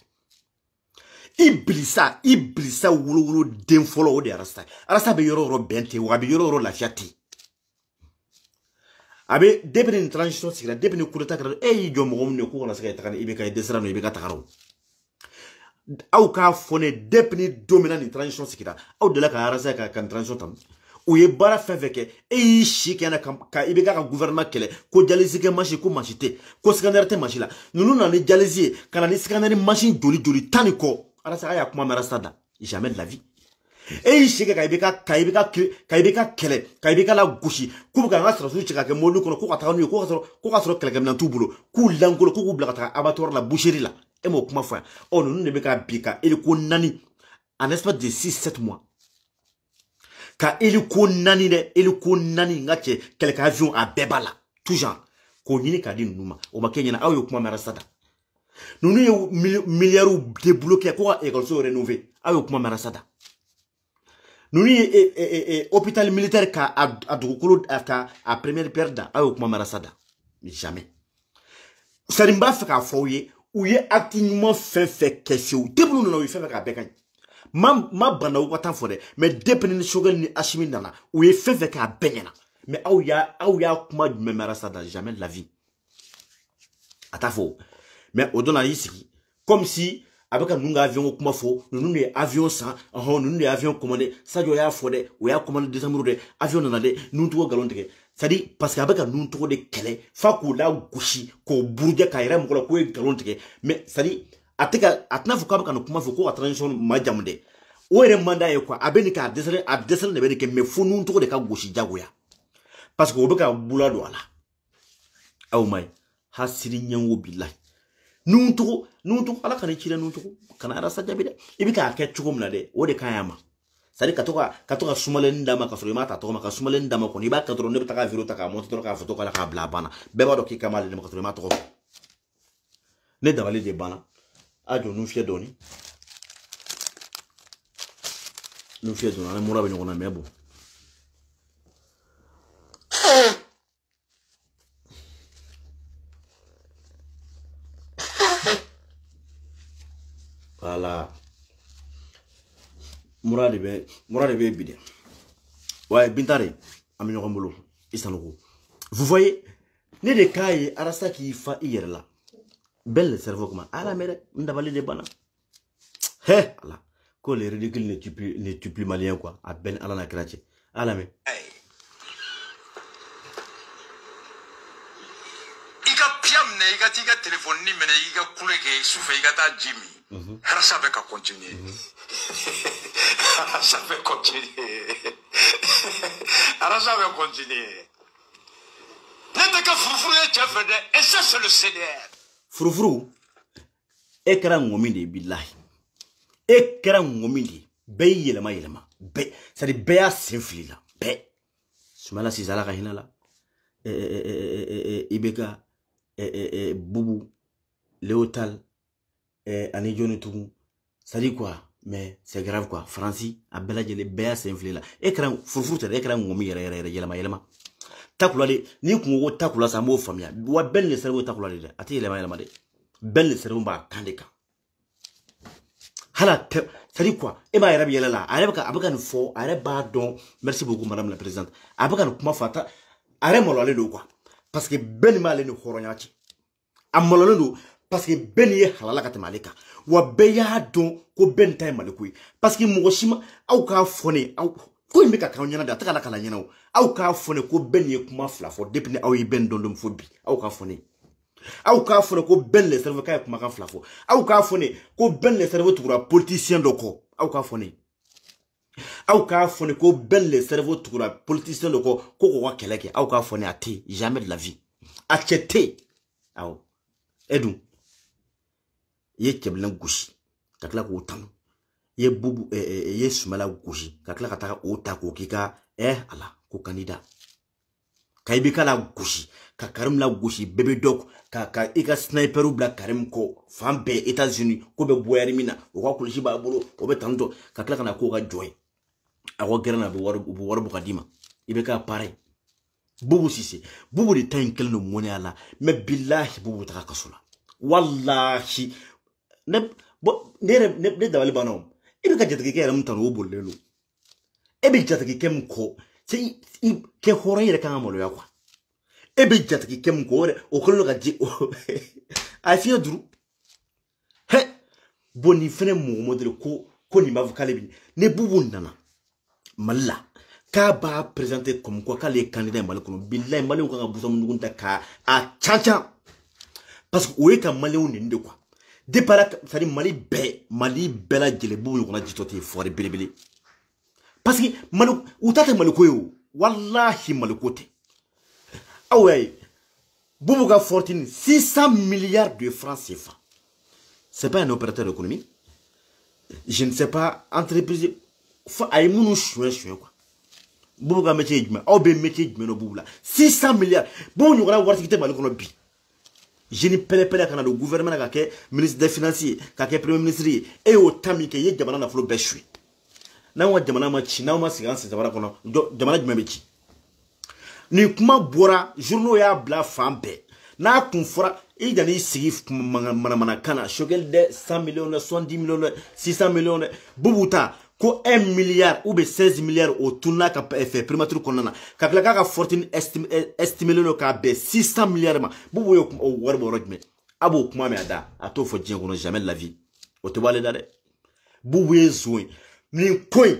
iblisa wulu den folo o de arasta be yoro bente wa be yoro la fiati abe debene transition sikira debene kurata kara jo mo ne ko na saka takane ibe kay desra no ibe ka takaro aw ka fone debene dominant transition sikira aw de la ka arasta ka kan transition tam ou ye bara feveke e shikena ka ibega ka gouvernement kele ko jalisi machine ko machite ko scanner te machine la nunu na ni jalisi kana ni scanner machine joli taniko ala sa ya kuma mera sada jamais de la vie e shike ka ibega kele la gushi ku ka ngasra su chika ke molu ko ka ta ko ka so kele ke na tubulo ku langolo ku bla ka abattoir la boucherie la e mo kuma fa nunu ne be ka bika e ko nani en espace de 6-7 mois ka ili ko nani ngache quelques avions à bebala tout genre ko nyini ka di numa o makenya na ayo kuma marasada nunu ye milliards débloqué ko école so rénové ayo kuma marasada nunu ye hôpital militaire ka a dugukolo ka a première période ayo kuma marasada mais jamais sarimba fa ka foye ou ye activement fait question debulu no fait ka bekan ma banda watan fode mais depending shogal ni ashimi nana ou ye fait ka benyana mais aw ya kuma me marasada jamais de la vie atafo mais odona ici comme si avec un nunga avion kuma fo nous ne avion sans nous ne avion commandé Sadio ya fodé ou ya commandé décembre de avion na de nous to galon de c'est-à-dire parce qu'avec un nous to de kele fa ko la gushi ko burja ka ira mo ko galon de mais c'est-à-dire atna fo ka kuma fo ko transition majamde o ere manda e quoi abeni ka desale a desale ne be ke me fo nous to de ka gushi jagoya parce que obeka bula do ala aw mai hasiri nyanwo billahi nuntuko ala kana chira nuntuko kana ara sajabi de ibika ke chuko mna de o de kayama sadi katoka sumalen ndama ka soro mata to maka sumalen ndama ko ni ba ka toro ne bitaka viro taka mo toro ka foto kala ka bla bana beba do ki kamal ne maka soro mata ko ne dabali de bana ajo nu fie doni na mura be ngona mebo voilà mura de be bide ouais bintare ami ñoko mbolo isanoko vous voyez ne de kay arasa ki fa hier là belle cerveau comment ala mere ndabali de bana he ala ko les ridicules ne tu plus malien quoi à ben ala na krache ala me iga piam ne iga tiga téléphone ni mena iga kuleke soufa iga ta jimi ça va continuer. Ça va continuer. Alors ça va continuer. N'était que Froufrou et Tchafede, et ça c'est le CDR. Froufrou, ekran ngominde billahi. Ekran ngominde. Be yelema. Be, ça dit be a sinfili la. Be. Sumala si zala kahina la. Ibeka, Boubou, Léotal. Ani joni tout ça dit quoi mais c'est grave quoi Franci a bela jele be s'infler là écran furfurte écran ngomi yere yelema takula le ni kungo takula sa mo famia wa ben le cerveau takula le ati yelema de ben le cerveau ba kandeka hala ça dit quoi e ba yera yela la abaka no fo are ba don merci beaucoup madame la présidente abaka no kuma fata are mo le do quoi parce que ben mal le khoroñati amolo le do parce que ben ye halala ka temaleka wa be ya don ko ben tay malikoy parce que mo shima aw ka fone aw ko imbe ka kanyana da taka la kala nyana aw ka fone ko ben ye kuma fla fo depuis ne aw yi ben dondom fo bi aw ka fone ko ben le serve ka kuma kan fla fo aw ka fone ko ben le serve tukura politicien doko aw ka fone ko ben le serve tukura politicien doko ko wa keleke aw ka fone ati jamais de la vie acheter aw edou ye keblan gushi kakla ko tan ye bubu ye sumala gushi kakla kataka o ta ko kika ala ko candidat kaybi kala gushi ka karim la gushi bebe dok ka ika sniper ou black karim ko fambe États-Unis ko be boyari mina o ko kulishi ba bolo o be tanto kakla kana ko ga joy awo gerana bu war bu kadima ibe ka pareil bubu sisi bubu de tan kelno moni ala me billahi bubu ta kasula wallahi ne dawali banom ibe ka jataki ke ram tan wo bollelo ebe jataki kem ko sei ke horan yere kan amolo yakwa ebe jataki kem ko o kollo ka ji a fiya duru he boni fene mo modele ko ni mavu kalebi ne bubu nana malla ka ba présenter comme quoi ka les candidats malikono billahi malin ko nga busam nugunta ka a chacha parce que o e ka malin ni ndekwa de para sari mali be la jele bubu ko na jitoti fori bilibili parce que malu utata maliko yo wallahi malikote away bubu ga fortune 600 milliards de francs CFA c'est pas un opérateur économique je ne sais pas entreprise fa ay munu chouin quoi bubu ga métier djuma aw be métier djuma no bubu la 600 milliards bon ñu wala warti malikono bi je ne pele kana le gouvernement ka ke ministre des finances ka ke premier ministre et au tami ke ye jamana na flo beshui na wa jamana ma chi na ma siganse zabara kono jamana juma be chi ni kuma bora journaux ya bla fambe na kun fora e jani sigi mana kana shogel de 100 millions 70 millions 600 millions bubuta ko 1 milliard ou be 16 milliards au tourna ka fait primature konana ka kala ka fortune estimé le ka be 600 milliards ma bubu yo warbo rojme abo kuma me ada ato fo jien kono jamais de la vie o te wale da de bu we zoin ni point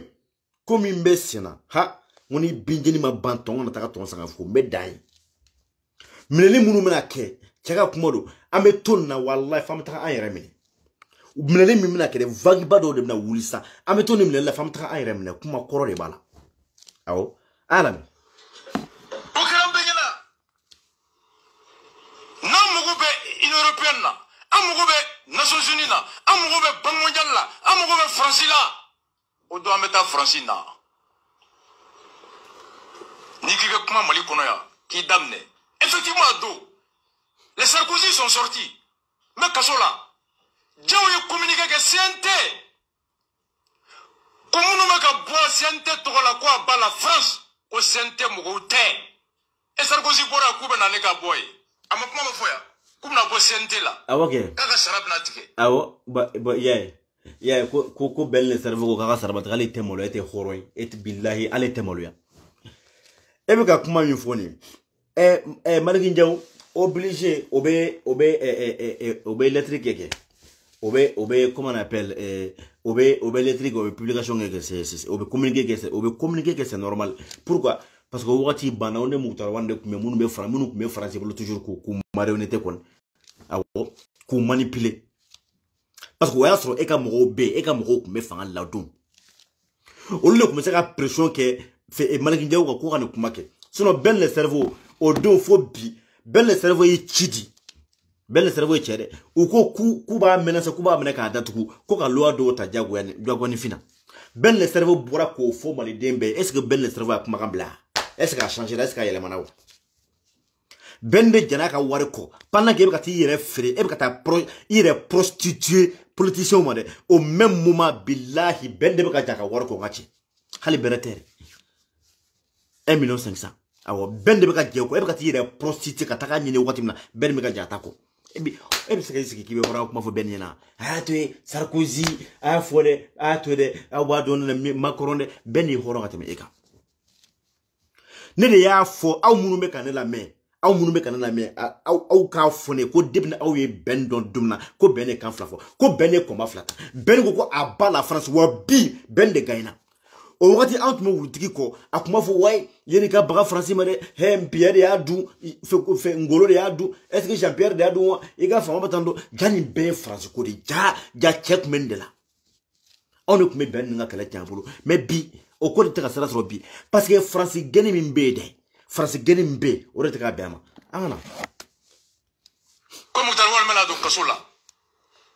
comme mbesina ha woni binjini ma banton na taka ton sanga fu medai mineli munu mena ke chaka kumodo ame ton na wallahi fam taka ayere mini mineli mi mena ke de vague bado de na wulisa ame ton mineli la fam taka ayere mini kuma koro de bala awo alam okaram begela na mugo be in européenne na amugo be nations unies na amugo be banque mondiale la amugo be france la o do ameta france na Niki comment Mali Konoya, qui damne. Effectivement, les Sarkozy sont sortis. Mais Kassola, Dieu a communiqué que CNT. Comment nous avons bois CNT pour la quoi bas la France au CNT Mourouté. Et Sarkozy pour la coupe dans les gaboy. À ma comment foya. Comme la bois CNT là. Ah ok. Kaka sarab natike. Ah ouais, yeah, ko belle cerveau kaka sarab kali temolo ete khoroy et billahi ale temolo ya. Ebe ka kuma mi foni Malick Ndiaye obligé obé lettre keke obé comment on appelle obé lettre obé publication que c'est obé communiquer que c'est normal. Pourquoi? Parce que wati bana on est moutar wande kume munu be français bolo toujours ku marionnette kon awo ku manipuler parce que waya so e ka mo be e ka mo kume fanga la dum on le commencer à pression que fait Malick Ndiaye ko kan kumake sinon ben le cerveau au dos faut bi ben le cerveau est chidi ben le cerveau est chede ou ko ku ba menace ku ba menaka datuku ko ka loi do ta jagwani fina ben le cerveau bora ko fo mali dembe est-ce que ben le cerveau a kuma bla est-ce que a changé est-ce que a yele manaw ben de jana ka wari ko pendant que ka ti yere fré e ka ta ire prostituer politicien mo de au même moment billahi ben de ka jaka wari ko ngachi hali benetere 1,5 million. Awo ben de beka jeko e beka tire prostitute ka taka nyine wakati mna ben meka jata ko ebi siki kibe wora kuma fo ben yana to Sarkozy a fole a to de a wado na Macron de ben yi horo ngati me eka ne de ya fo aw munu meka ne la me aw munu meka ne la me aw ka fone ko debna aw ye ben don dumna ko ben e kan flafo ko ben e koma flata ben ko aba la France wa bi ben de gaina o wakati ant mo wutiki ko akuma fo way yeni ka baga français mare Pierre ya du fe ngolo ya du est-ce que Jean-Pierre ya du e ga fama batando jani be français ko de ja check mendela on ko me ben nga kala tiambulu mais bi o ko de ta sara so bi parce que français geni min be de français geni mbe o de ta bema angana comme Outarwal mena do kasola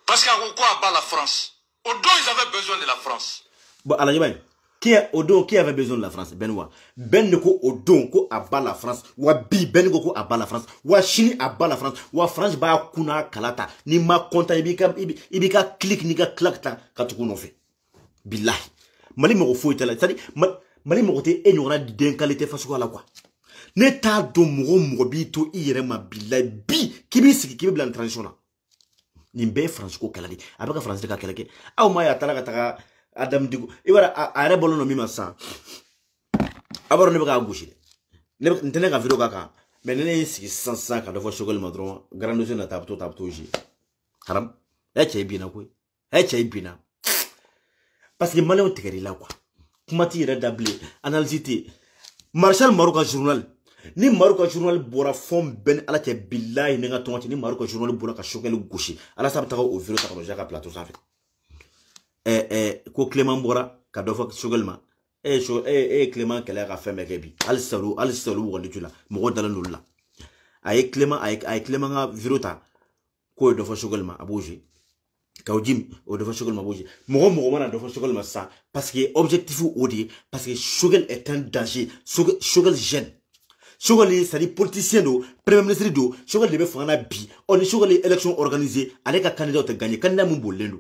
parce que quoi ba la France au dos ils avaient besoin de la France bon ala yebay qui avait besoin de la France? Benoît. Ben ko Odon ko aba la France. Wa bi ben ko aba la France. Wa Chine aba la France. Wa France ba kuna kalata. Ni ma konta ibika click ni ka clack ta katuku no fe. Billahi. Mali mo fo itala. C'est-à-dire mali mo te enyora den qualité façon quoi la quoi. Ne ta do mo bi to ire ma billahi bi kibi siki kibi blan transition na. Ni be France ko kalali. Abaka France ka kalake. Aw ma ya tala ka Adam Digo iwara are bolo no mima sa abaro ne baka gushi ne ntene ka video kaka mais ne sigi 100 ka do fo shogol madron grande zone na tapto ji haram e che bina ko e che bina parce que malon tegeri la quoi kuma ti redable analyse Marshal Maroka journal ni Maroka journal bora fond ben ala che billahi ne nga tonti ni Maroka journal bora ka shogol gushi ala sabta ko o video ta ko jaka plateau ça fait ko Clément Bora ka do fa shogalma Clément kala ka femme kebi al salu wonde tula mo dala nulla ay Clément nga virota ko do fa shogalma abouje ka ojim o do fa shogalma abouje mo mana do fa shogalma ça parce que objectif odi parce que shogal est un danger shogal jeune shogal c'est dire politicien do premier ministre do shogal debe fana bi on shogal élection organisée avec un candidat te gagner candidat mun bolendo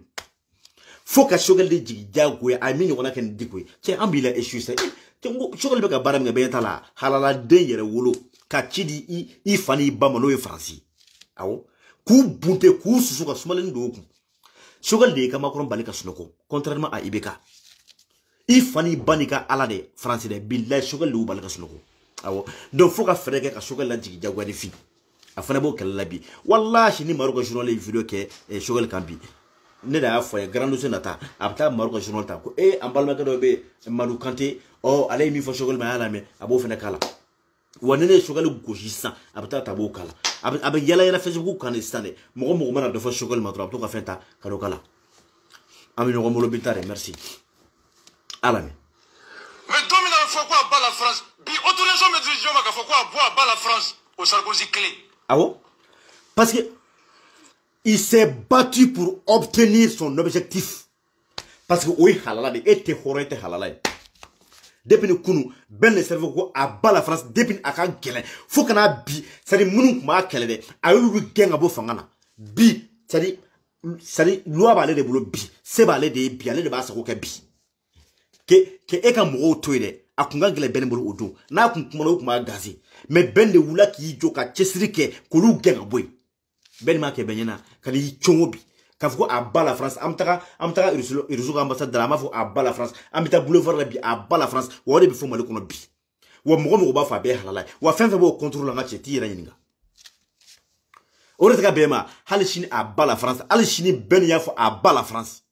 faut que shogal de jigago ya amini wona ken dikoy ci ambila issue c'est shogal be ka baram nga be tala halala de yere wolo ka chidi i fani bamano e français awo ku bunte ku susu ka sumalen do ku shogal de ka makron balika sunoko contrairement à Ibeka i fani banika ala de français de billahi shogal de balika sunoko awo donc faut ka frère ka shogal la jigago de fi afana bo kala bi wallahi ni Maroka journal video ke shogal kambi ne da fo ya grand dossier nata abta Maroc journal ta ko en balma ka do be Madou Kanté oh allez mi fo chogol ma ala me abo fene kala wanene chogol gojissa abta tabo kala ab yala Facebook kan istane mo mana do fo chogol ma to ka fenta kado kala ami no mo lo bitare merci ala me mais domina faut quoi à la France bi autorisation maîtrise ma faut quoi à la France au Sarkozy clé ah bon parce que il s'est battu pour obtenir son objectif. Parce que oui, halala de était horrete halala. Depuis le kunu, ben le cerveau ko aba la France depuis aka gelen. Faut qu'on a bi, ça dit munu ma kelede. A eu genga bo fangana. Bi, ça dit loi balé de boulot bi. C'est balé de bi, aller de ba sa ko ke bi. Que e ka mo toile. Akunga gele ben bolo odo. Na kun kuma kuma gazi. Mais ben de wula ki joka chesrike ko lu genga boy. Ben ma ke benyana kali chongobi kafuko aba la France amtaka irusuka ambassade de la mafo aba la France amita boulevard la bi aba la France wa de bi fo male kono bi wa mo ba fa be halala wa fenfe bo contrôle nga cheti yira nyinga ore taka bema hal shini aba la France hal shini ben ya fo aba la France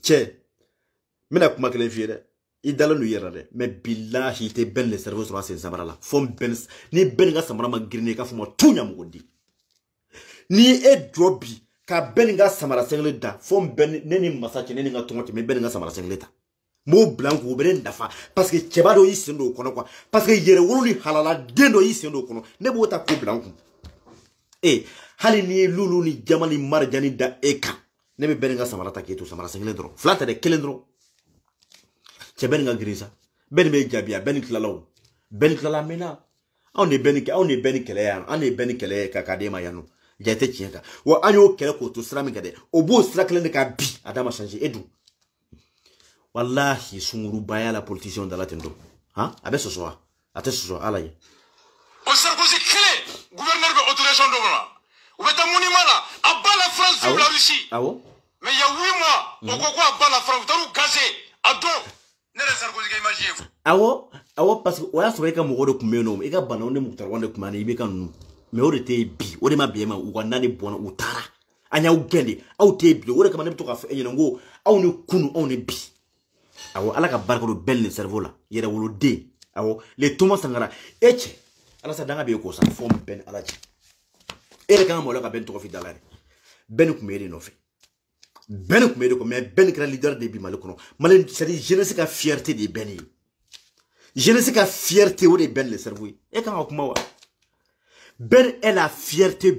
che mina kuma kele fiere idala nu yera de mais billahi te ben le cerveau sur ces samara la fo ben ni ben nga samara ma grine ka fo mo tunya mo gondi ni e drobi ka beninga samara sengle da fo ben neni masache neni nga tongote me beninga samara sengle ta mo blanco benen dafa parce que chebado yi sendo kono quoi parce que yere woluli halala dendo yi sendo kono ne bota ko blanco hali ni lulu ni jamali marjani da eka ne be beninga samara ta keto samara sengle dro flata de kelendro chebeninga grisa ben be jabia ben klalaw ben klala mena on est ben kele ya on est ben kele ka kadema yanu jete chienka wa anyo kele ko to sra mi gade obo sra kele ne ka bi adama changer edu wallahi sunguru baya la politicien dans la tendo hein abe ce soir ate ce soir alaye au Sarkozy clé gouverneur de autorisation de moi ou beta monument là à bas la France sur la Russie ah bon mais il y a 8 mois au quoi à bas la France vous gazé à dos ne le Sarkozy ka imaginer awo parce que wala so ka mo godo kumeno e ka bana onde muktar wande kumane ibe kan nu mais o de te bi o de ma biema u wanani bona utara anya ugende au te bi o de kama ne to ka fa enye ngo au ne kunu au ne bi awo ala ka barka do bel ne cerveau la yere wolo de awo le Thomas Sankara eche ala sa danga be ko sa form ben ala ci ere kan mo la ka ben to ko fi dalare ben ku mede no fe ben ku mede ko mais ben kra leader de bi mal ko no malen c'est je ne sais ka fierté de ben je ne sais ka fierté o de ben le cerveau e kan ko ma wa ben est la fierté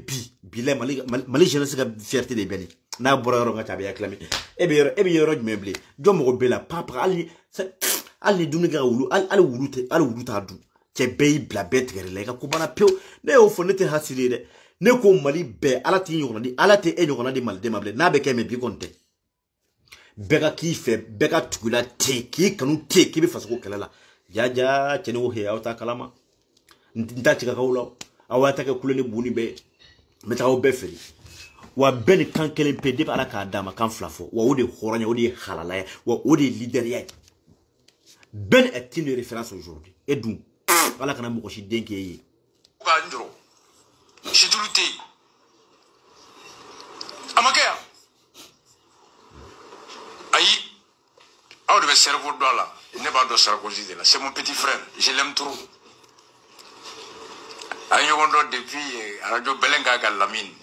bilé mali je ne sais pas fierté de beni na bororo nga tabe yaklami e be yoro meublé jomo bela papa ali dumi ga wulu ali wuluta du che bey bla betre le ka kubana pio ne o fonete hasiri de ne ko mali be ala ti yoro di ala te e yoro di mal de mable na be keme bi konte bega ki fe bega tukula te ki kanu te ki be fasoko kala jaja chene o he auta kalama nta chika kawlo awata ke kuleni buni be meta o befeli wa ben kan kelen pede ala ka dama kan flafo wa odi horanya odi halala wa odi leader ya ben est une référence aujourd'hui et donc ala kana mo ko shi denke yi ba ndro shi duluté amakaya ayi aw de cerveau do là il n'est pas de Sarkozy de là c'est mon petit frère je l'aime trop. Ayo wondo depuis radio Belenga Galamine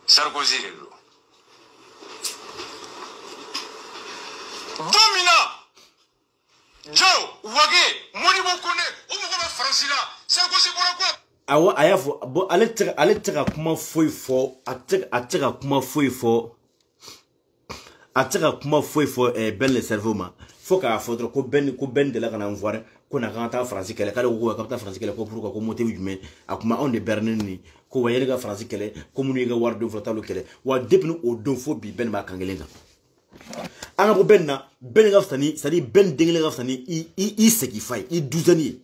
Sarkozy lo domina Joe wage moni bokone o mo ko France là Sarkozy pour quoi awa ayafo bo ale teka kuma foi fo ateka kuma foi fo ben le cerveau ma faut ka faudra ko ben de la kana envoyer ko na kanta France kele kale ko ka France kele ko pour ko moté humain akuma on de berneni ko wayele ga France kele ko munu ga wardo flotalo kele wa depnu o don fo bi ben ma kangelenga anga bo benna ben ga fani sadi ben dengle ga fani i seki fay i 12 années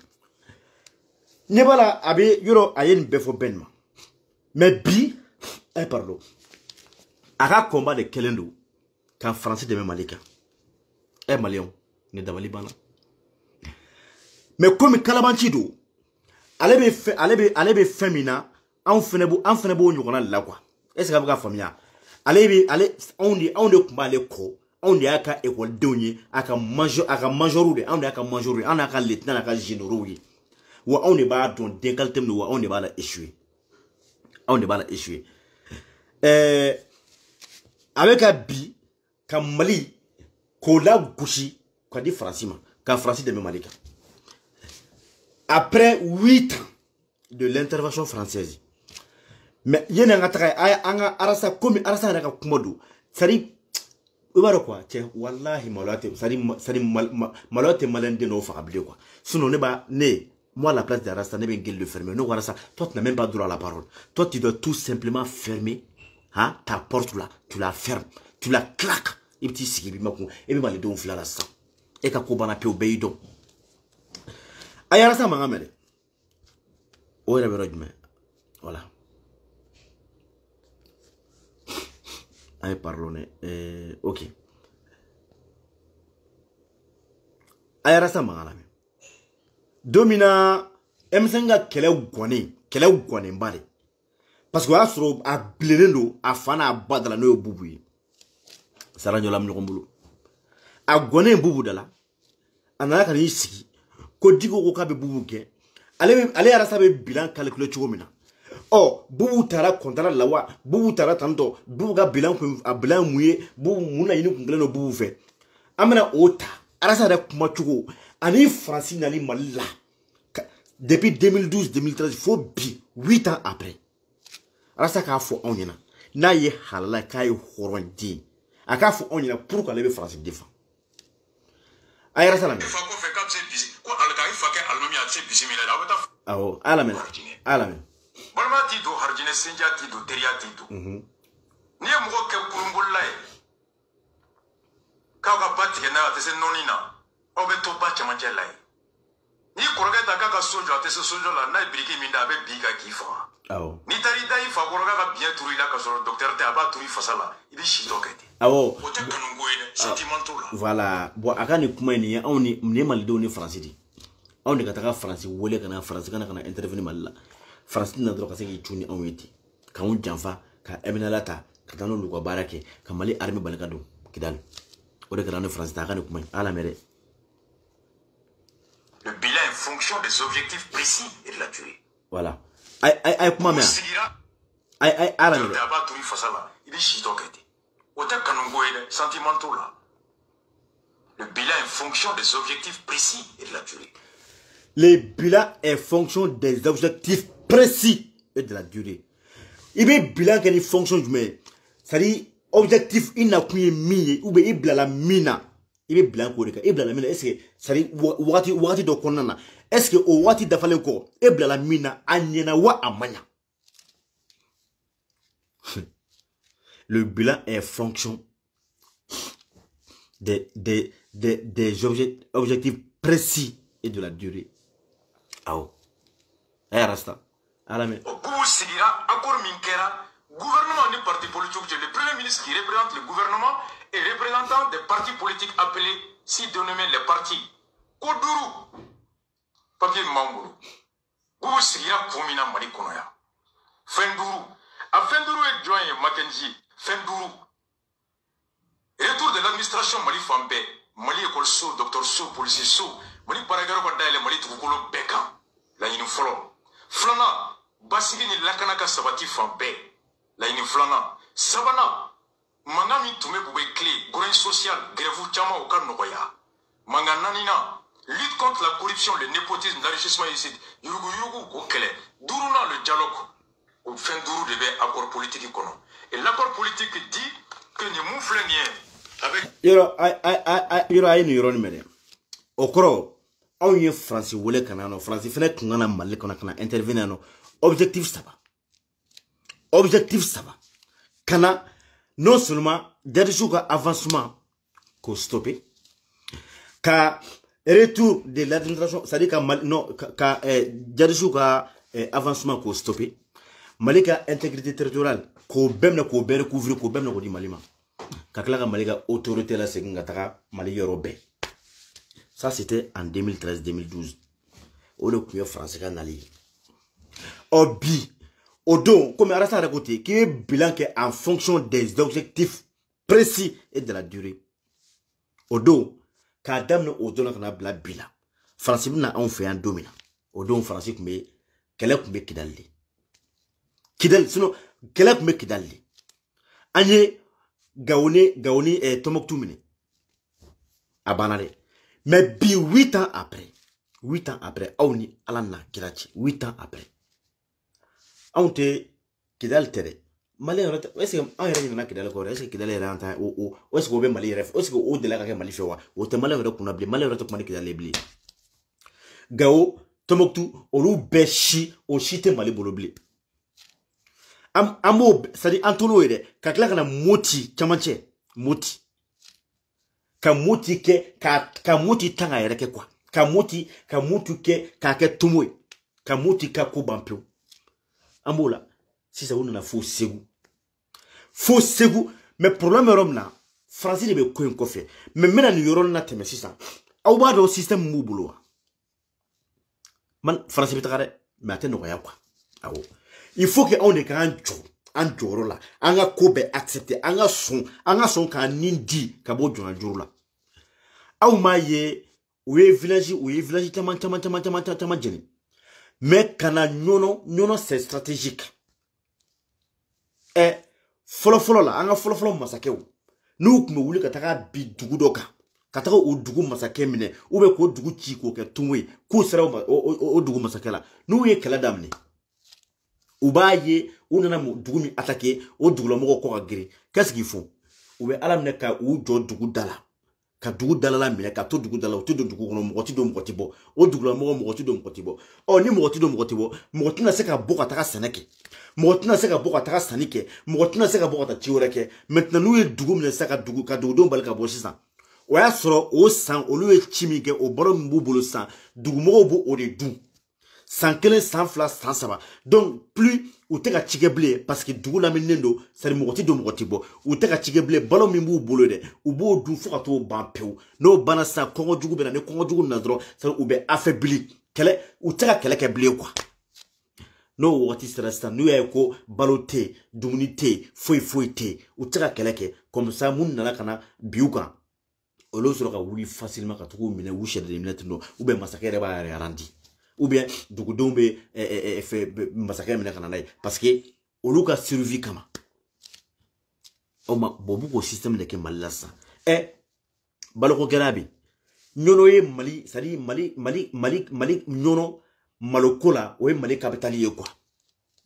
ne bala abe yoro ayen befo benma mais bi pardon aka combat de kelendo quand français de Malika malien ne dabali bana mais comme kalabanci do ale be femina an fene bo nyogona la quoi est-ce que vous avez famille ale on de kuma ale ko on de aka école donye aka major de on de aka major on aka lieutenant aka généraux wa on de ba don décalté wa on de ba la échouer avec abi ka Mali ko la gouchi ko di France ma ka France de Malika après 8 ans de l'intervention française. Mais il y a un arasa comme arasa naka kumodu sari ubaro quoi tiens wallahi malate sari malate malende no fabli quoi sinon ne ba ne moi la place d'arasa ne ben gueule le fermer no arasa toi tu n'as même pas droit à la parole, toi tu dois tout simplement fermer hein ta porte là, tu la fermes, tu la claques et petit sigibi mako et bien les don fila la sa et ka ko bana pe obeido ayarasa mangamere o era berojme voilà. Allez, parlons. Ok. Ayarasa mangalame. Domina emsenga kele gwane mbale. Parce que asro a blenendo a fana badala no bubu. Saranyo lam nyokombulu. A gwane bubu dala. Anala kan yisiki. Ko digo ko kabe bubu ke. Ale arasa be bilan calculer chugomina. Oh, bubu tara kontara lawa, bubu tara tanto, bubu ga bilan mouye, bubu muna yinu kungleno bubu fe. Amena ota, arasa da kumachugo, ani Francis nali malila. Depuis 2012-2013, faut bi, 8 ans après. Arasa ka fo onyena, na ye halala ka ye horondi. Aka fo onyena pourquoi lebe Francis défend. Ay arasa la. Awo, alamen. Balma ti do harjine senja ti do teria ti do. Ni mo ke kurumbulla e. Ka batti ke na te se nonina. O be to ba chama jela e. Ni koroga ta ka sojo te se sojo la na briki minda be biga kifa. Awo. Ni tari dai fa koroga ka bien turi la ka so docteur te aba turi fasala. Ibi shi to kete. Awo. O te kanungo ene sentimental la. Voilà. Bo akani kuma ni on ni malido ni français di. On de kataka français wole kana français kana intervenir malila. France n'a droit à ce qu'il tourne en été. Quand on janfa, quand Eminalata, quand on le voit barake, quand Mali armée balagado, Kidal. Au lieu de France, t'as rien à la mer. Le bilan est fonction des objectifs précis et de la durée. Voilà. Aïe, comment mère? Aïe, à la mer. Il est chitoqueté. Autant qu'un ngoïde sentimental là. Le bilan est fonction des objectifs précis et de la durée. Le bilan est fonction des objectifs précis et de la durée. Il y a bilan qui est fonction du mais c'est-à-dire objectif il n'a plus mis ou bien il bla la mina il est bilan quoi il bla la mina est-ce que c'est-à-dire wati do konana est-ce que o wati da falen ko il bla la mina anyena wa amanya. Le bilan est fonction des objectifs précis et de la durée. Ah, rasta. Alame. Gouvernement ni parti politique, le premier ministre qui représente le gouvernement et représentant des partis politiques appelés, si dénommés les partis. Koduru, papier Mangourou. Goubou Sigira Koumina Malikonoya. Fenduru. A Fenduru et Join Mackenzie. Fenduru. Retour de l'administration Mali Fambé. Mali école So, docteur So, policier So. Mali Paragaro Badaile Mali Tukolo Beka. La yini folo. Flana. Basigi ni lakanaka sabati Fambé. La yini flana. Sabana. Mangami tume boube clé. Grain social. Grève chama au kan nokoya. Mangananina. Lutte contre la corruption, le népotisme, l'enrichissement illicite. Yugu yugu okele. Duruna le dialogue. Au fin d'où devait accord politique kono. Et l'accord politique dit que ni mouflenien avec yoro ay ni yoro ni mede. Okoro on ye France wole kana no France fene kungana mali kana intervenir no objectif ça va. Objectif ça va. Kana non seulement derrière ka avancement ko stopper ka retour de l'administration, c'est-à-dire qu'à avancement qu'on stoppé, Malika intégrité territoriale, qu'on bème ko bère couvrir, qu'on bème ko di Malima. Kakla Malika autorité la Sengatara, Mali Yorobé. Ça c'était en 2013-2012. Au le premier français canali. Obi, au don, comme Arassa a côté, qui est bilan qui est en fonction des objectifs précis et de la durée. Au don, quand Adam au don, on a la bilan. Français n'a on fait un dominant. Au don, Français, mais quel est le Kidali? Kidal, sinon, quel est le Kidali? Agne, Gaoni et Tomok Toumine. Abanale. Mais bi 8 ans après, Aouni Alana Kirachi, 8 ans après. On te Kidal Tere. Malais, est-ce qu'on a un Kidal Corée, est-ce que Kidal est rentré ou est-ce qu'on veut Mali ref, est-ce qu'on de la Malifewa, ou te malais qu'on a blé, malais qu'on a Kidal blé. Gao, Tomoktu, Olu Beshi, au Chite Mali Boloblé. Amo, c'est-à-dire Antono Ede, Kakla Moti, Kamanche, Moti. Kamoti ke, Kamoti tanga ereke quoi. Kamoti ke, Kake Tumoy. Kamoti Kako Bampio. Amola, si ça vous n'a faux segou. Faux segou, mais problème est là. Français ne veut pas qu'on fait. Mais maintenant, nous y aurons la thème, c'est ça. Au bas du système mouboulou. Man, Français peut t'arrêter, mais attends, rien quoi. Il faut qu'on ait un jour. Un jour là. On a kobe accepté. On a son qu'un nindi, kabo jour là. Au maye, oué village, taman, jeni. Mais quand on c'est stratégique. Et, follow là, on a follow massacre. Nous, nous voulons que t'as bi dugu doka. Kataka o dugu massacre mine. Ou be ko dugu chiko ke tumwe. Ko sera o dugu massacre là. Nous y kala damne. Ou ba ye, ou nana dugu mi attaqué, o dugu la moko ko agri. Qu'est-ce qu'il faut? Ou be alam neka ou jo dugu dala. Ka dugu dala la mine, ka to dugu dala, o to dugu kono mokoti do mokoti bo. O dugu la mokoti do mokoti bo. O ni mokoti do mokoti bo. Mokoti na seka boka taka seneke. Mokoti na seka boka taka sanike. Mokoti na seka boka ta chioreke. Maintenant nous e dugu mine seka dugu ka dugu do balka bo sisan. O ya soro o san o lu e chimike o baro mbu bolo san. Dugu moko bo o de du. Sans quel sans flas sans ça. Donc plus ou te ka blé parce que dugu la minendo c'est le mokoti do mokoti bo ou te ka blé balo mimbu bolo de ou bo du fo ka to bampeu no bana sa kongo dugu bena ne kongo dugu na dro ça ou be affaibli kele ou te ka kele ke blé quoi no wati stresta nu e ko balote dumunité foi ou te ka kele ke comme ça mun na kana biuka o lo soro ka wuli facilement ka to mine wushe de minute no ou be massacre ba randi ou bien Dougodombe fait massacrer parce que au lieu de survie comme on a beaucoup de système de malasa et baloko garabi nyono ye mali sari mali nyono malokola ou mali capitalier quoi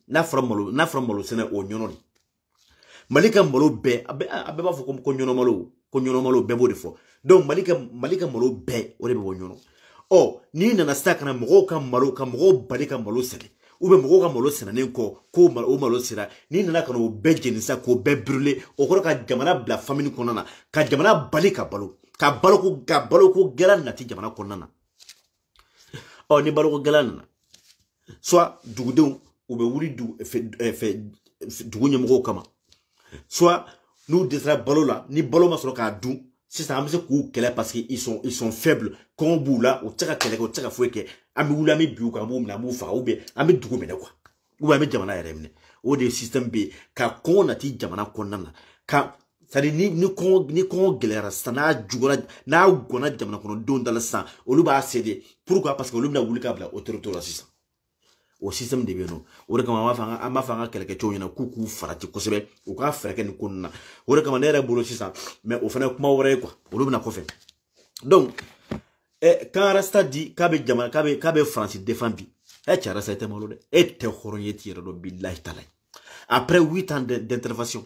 na from malo sene o nyono ni malika malo be abe ba fo ko nyono malo be bo defo donc malika malo be o de be nyono. Oh, ni nana staka na moko ka moko bali ka malo sene. Ube moko ka malo sene nenko ko malo sera. Ni nana ka no be jenisa ko be brûler. Okoro ka jamana bla famille konana. Ka jamana bali ka balo. Ka balo ko gelan na ti jamana konana. Oh, ni balo ko gelan. Soit dugudon ube wuri du fait dugunye moko kama. Soit nous desra balo la ni balo masoro ka du. Si ça amuse coup qu'elle parce qu'ils sont faibles quand bout là au tira qu'elle au tira fouet que ami ou l'ami biou quand boum la moufa ou bien ami dugu mena quoi ou ami jamana eremne ou des systèmes B ka kon ati jamana konana ka ça dit ni kon galera sana jugora na gona jamana kono don dans le sang au luba céder pourquoi parce que au luba wuli kabla autorité la sisa au système de beno ou de kama mafanga quelque chose na kuku farati kosebe ou ka freke ni kunna ou de kama nere bolo sisa mais au fana kuma wore quoi ou lubna ko fe donc quand rasta dit kabe jamana kabe France défendu tiara ça était malo de te khoronye tire do billahi taala après 8 ans d'intervention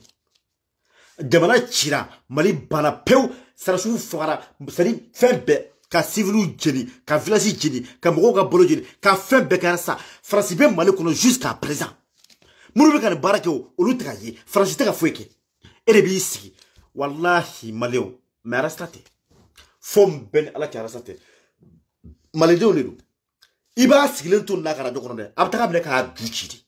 jamana tira mali bana peu ça sou fara sari febe ka civil jeni ka village jeni ka mogo ka bolo jeni ka fen be ka sa France be mali kono jusqu'à présent muru be ka barake o lu traye France te ka foueke e de bi sigi wallahi maleo mais arastate fom ben ala ka arastate malede oledu iba sigilen to na kara jokono de abtaka be ka duchidi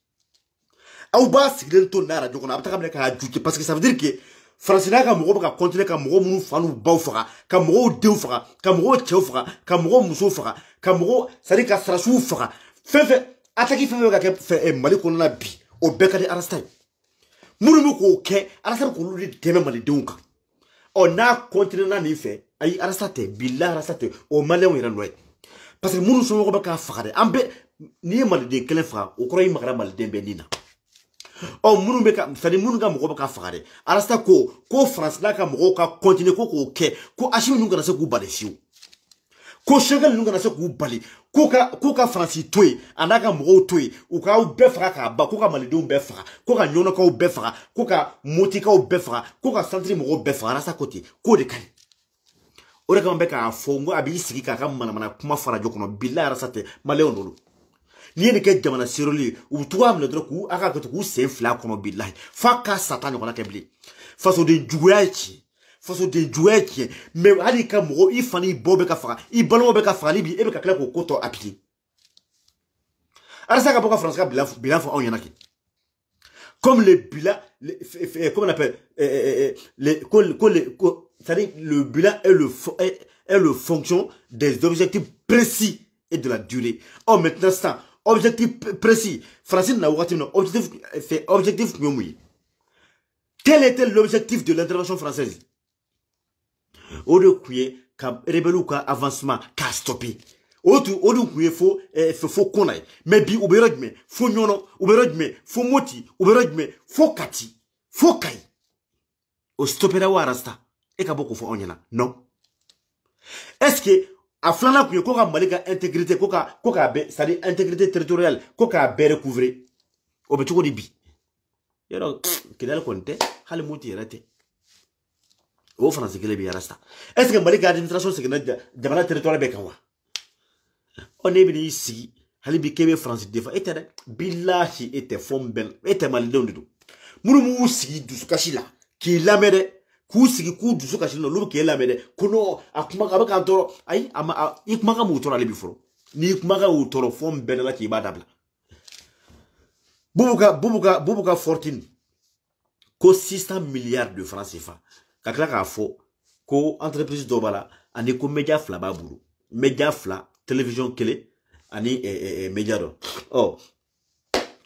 au ba sigilen to na ra jokono abtaka be ka duchidi parce que ça veut dire que France n'a qu'à mourir qu'à continuer qu'à mourir mou fanou baufara qu'à mourir deufara qu'à mourir tcheufara qu'à mourir moussoufara qu'à mourir ça dit qu'à sarasou fara fait attaquer fait qu'à fait mali qu'on a bi o bɛɛ ka di Arasta ye minnu bɛ k'o kɛ Arasta k'olu de dɛmɛ malidenw kan n'a continué na nin fɛ ayi Arasta tɛ bilahi Arasta tɛ o maliyɛnw yɛrɛ nɔ ye parce que minnu somɔgɔw bɛ k'a faga dɛ an bɛɛ n'i ye maliden kelen faga o kɔrɔ i magara maliden bɛɛ nin na minnu bɛ ka c'est à dire minnu ka mɔgɔw bɛ k'a faga dɛ Arasta ko France n'a ka mɔgɔw ka continuer ko k'o kɛ ko Asimi ninnu kana se k'u bali fiyewu ko Choguel ninnu kana se k'u bali ko ka Faransi to yen a n'a ka mɔgɔw to yen u k'aw bɛɛ faga k'a ban ko ka malidenw bɛɛ faga ko ka ɲɔnɔkaw bɛɛ faga ko ka motikaw bɛɛ faga ko ka santiri mɔgɔw bɛɛ faga Arasta ko ten k'o de ka ɲi o de kama bɛ k'a fɔ n ko a b'i sigi k'a ka manamana kuma fara jɔ kɔnɔ bilahi Arasta tɛ maliyɛnw de don n'i ye nin kɛ jamana seroli ye u bɛ tugu a minɛ dɔrɔn k'u a ka kɛ k'u sen fila kɔnɔ bilahi f'a ka sata ɲɔgɔnna kɛ bilen fasoden juguya ye tiɲɛ fasoden juguya ye tiɲɛ mais hali i ka mɔgɔ i fana i baw bɛ ka faga i balimaw bɛ ka fagali bi e bɛ ka tila k'o ko tɔ appliquer Arasta ka bɔ ka Faransi ka bilan fɔ anw ɲɛna kɛ comme le bilan comment on appelle c'est-à-dire le bilan est le fonction des objectifs précis et de la durée. Maintenant ça objectif précis Francine n'a wagati non objectif quel était l'objectif de l'intervention française au lieu ka rebelle ka avancement ka stopper au lieu que faut qu'on aille mais bi ou berodme faut nyono ou berodme faut moti ou berodme faut kati faut kai au stopper la Arasta et ka boko fo onyana non est-ce que a flana ku ko ka malika intégrité ko ka be c'est-à-dire intégrité territoriale ko ka be recouvrer o be tuko di bi yero kidal konte hal moti yerate o France kele bi Arasta est-ce que malika administration c'est que jamana territoire be kanwa on est venu ici hal bi kebe France defa était billahi était fomben était malidon du munu mu sigi dusukashi la ki lamede ku sigi ku dusu kashi no lu ke lamede kono akuma ka ba toro ay ama ikuma ka mu toro ale bi foro ni ikuma ka u toro fom ben la ki ba dabla bubuka 14 ko 600 milliards de francs CFA ka kla ka fo ko entreprise do bala ani ko media fla ba buru media fla télévision kele ani media do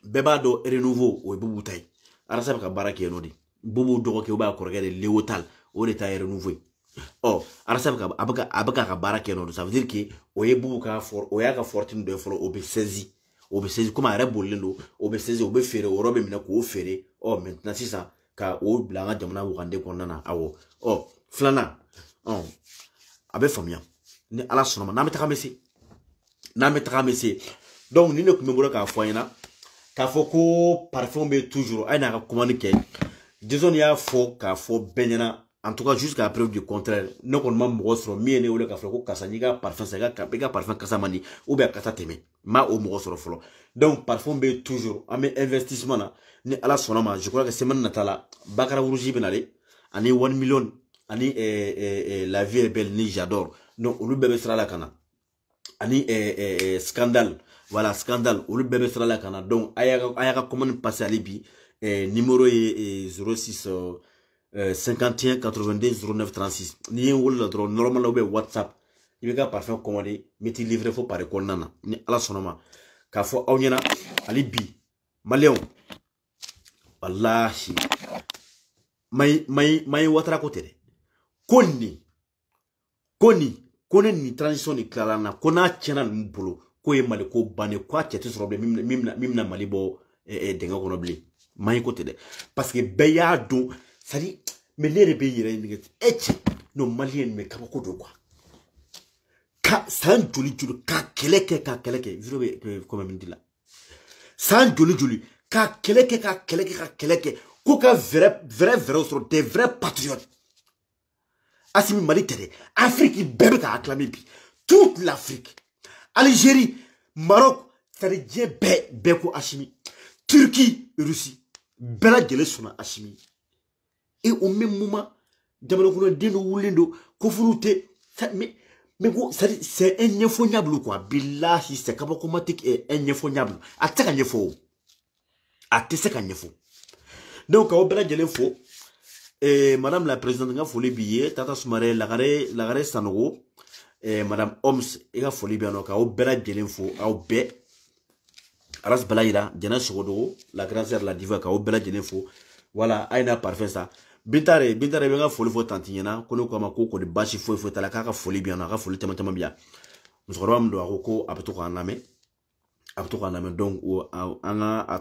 beba do renouveau o bubu tay Arasta ka barake no di bubu dogo ke ba korgere léotal o l'état est renouvelé Arasta abaka ka barake no ça veut dire que o ye bubu ka for o ya ka 14 de foro o be saisi comme ara bolendo o be saisi o be fere o robe mina ko fere maintenant c'est ça ka o blanga jamana wukande konnana awo flana abe famia ni ala sonoma na metaka mesi donc ni ne kumengoro ka foyena ka foko parfum be toujours ay na ka communiquer disons y'a faux k'a faux benyana en tout cas jusqu'à preuve du contraire ne qu'on m'a moussro mienne ou le café ko kasaniga parfum saga kapega parfum kasamani ou bien kasa teme ma au moussro folo donc parfum be toujours ame investissement na ni ala sonama je crois que semaine natala bakara rougi benale ani 1 million ani la vie est belle ni j'adore non ou le bébé sera la kana ani scandale voilà scandale ou le bébé sera la kana donc ayaka comment passer à libi numéro est 06 51 82 09 36 ni wala dro normal ou WhatsApp il va parfait commander metti livrer faut par konnana ni ala sonoma ka fo awnyana ali bi maleon wallahi may watra côté de koni ni transition ni clara na kona tiena mbolo ko e mali ko bane ko tiete sur problème mimna mali bo denga kono bli may côté de parce que beya do ça dit mais les pays yere no malien me kabako do quoi ka san joli ka keleke virobe comme me dit là san joli ka keleke ko ka vrai sur des vrais patriotes Assimi Mali tere Afrique bébé ka acclamé bi toute l'Afrique Algérie Maroc c'est-à-dire Beko Assimi Turquie Russie bela gele sona Assimi et au même moment jamana ko deno wulendo ko fulute mais c'est un infoniable quoi billahi c'est kabakomatique et un infoniable ataka nyefo ateseka nyefo donc au bela gele fo et madame la présidente nga folie billet tata Soumaré lagare sanogo et madame Homs ega folie bien ka o bela gele fo au be Aras Balayira, Diana Sogodo, la grande sœur la diva, Kao Bella Genefo, voilà, Aina parfait ça. Bintare benga folie fo tantinyana, kono kama ko de bashi fo tala kaka folie bien, naka folie tama bien. Musoro mdo aroko abeto ko aname. Abeto ko aname donc à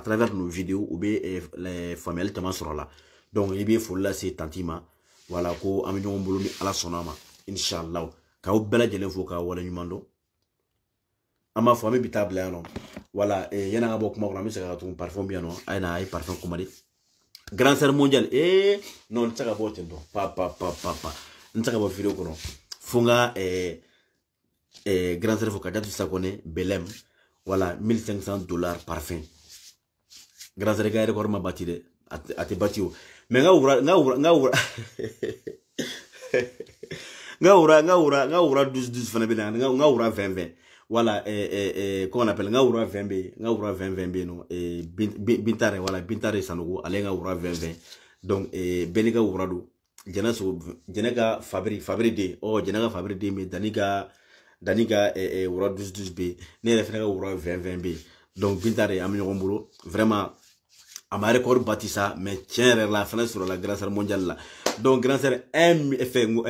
travers nos vidéos ou bien les familles tama sur là. Donc il bien folie là c'est tantima. Voilà ko aminyo mbolo mi ala sonama. Inshallah. Kao Bella Genefo ka wala nyumando. Ama famille bitable non. Voilà, et yana ngabo kuma kuna misa ka parfum bien non. Aina ay parfum komadi. Grand sœur mondial non ntaka bote ndo pa ntaka bo vidéo kono funga grand sœur faut kadatu sakone belem voilà $1500 parfum grand sœur ga record ma bati de ate bati o mais nga ura 12 fana bina nga ura 20 voilà comment on appelle nga ura 20 non bintare voilà bintare sanogo alenga ura 20 donc beniga ura do jenega fabrique de jenega fabrique de mais daniga ura 12 b ne refena ura 20 b donc bintare am ñogo mbolo vraiment ama record batisa mais tiens la fin sur la grande sœur mondiale là donc grande sœur 1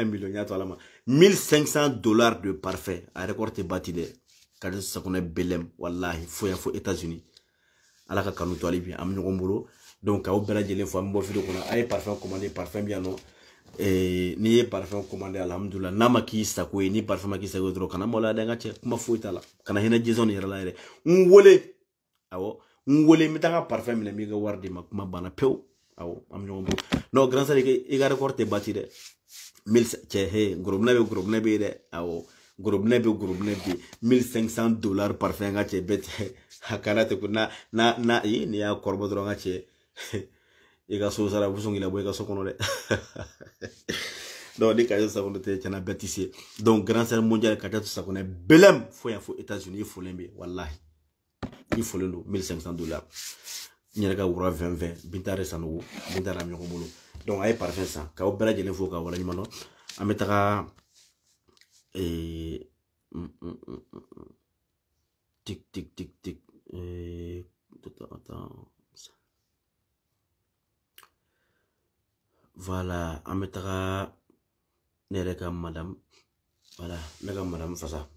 million ya to alama $1500 de parfait a record te batide kadis sakone belem wallahi fo États-Unis ala ka kanu to ali bi am ñogo mbolo donc ka obera jele fo am bo vidéo kono ay parfum commandé parfum bien non ni parfum commandé alhamdulillah nama ki sako ni parfum ki sako dro kana mola da ngache kuma fo itala kana hina jezon yera la ere ngole mitanga parfum mi mi ga wardi makuma bana pew awo am ñogo mbolo no grand sale ke igara korte batide 1000 che groupe nabe de awo groupe nebe $1500 parfum ngache bete hakana te kuna na ni ya korbo dro ngache iga so sara busongi la boy ga sokono de donc ni kayo sakono te chana betisi donc grand sœur mondial kadatu sakone belem fo États-Unis fo lembe wallahi il faut le $1500 nyereka wura 20 bintare sanogo bintara mi ko bolo donc ay parfum ça ka obera jele fo ka wala ni mano ametaka tic attends voilà ametaka nereka madame voilà nega madame fasa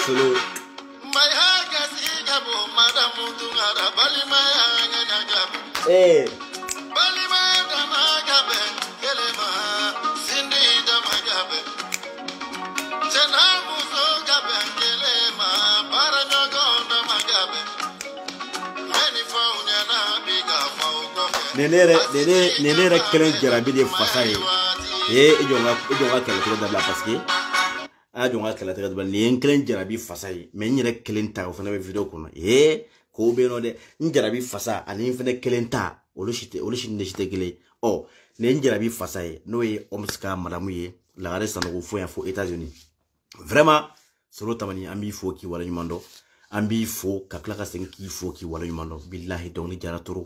solo Nene kelen jarabi de fasa ye ijonga kele tege dabla parce que a jonga kele tege dabla ni kelen jarabi fasa ye mais nyere kelen ta o fana be video kono ko be no de njarabi fasa ani fene kelen ta olu shite gele ne njarabi fasa ye no ye omska madamu ye la gare sanogo fo États-Unis vraiment solo tamani ambi fo ki wala nyumando ambi fo kakla ka senki fo ki wala nyumando billahi donc ni jara toro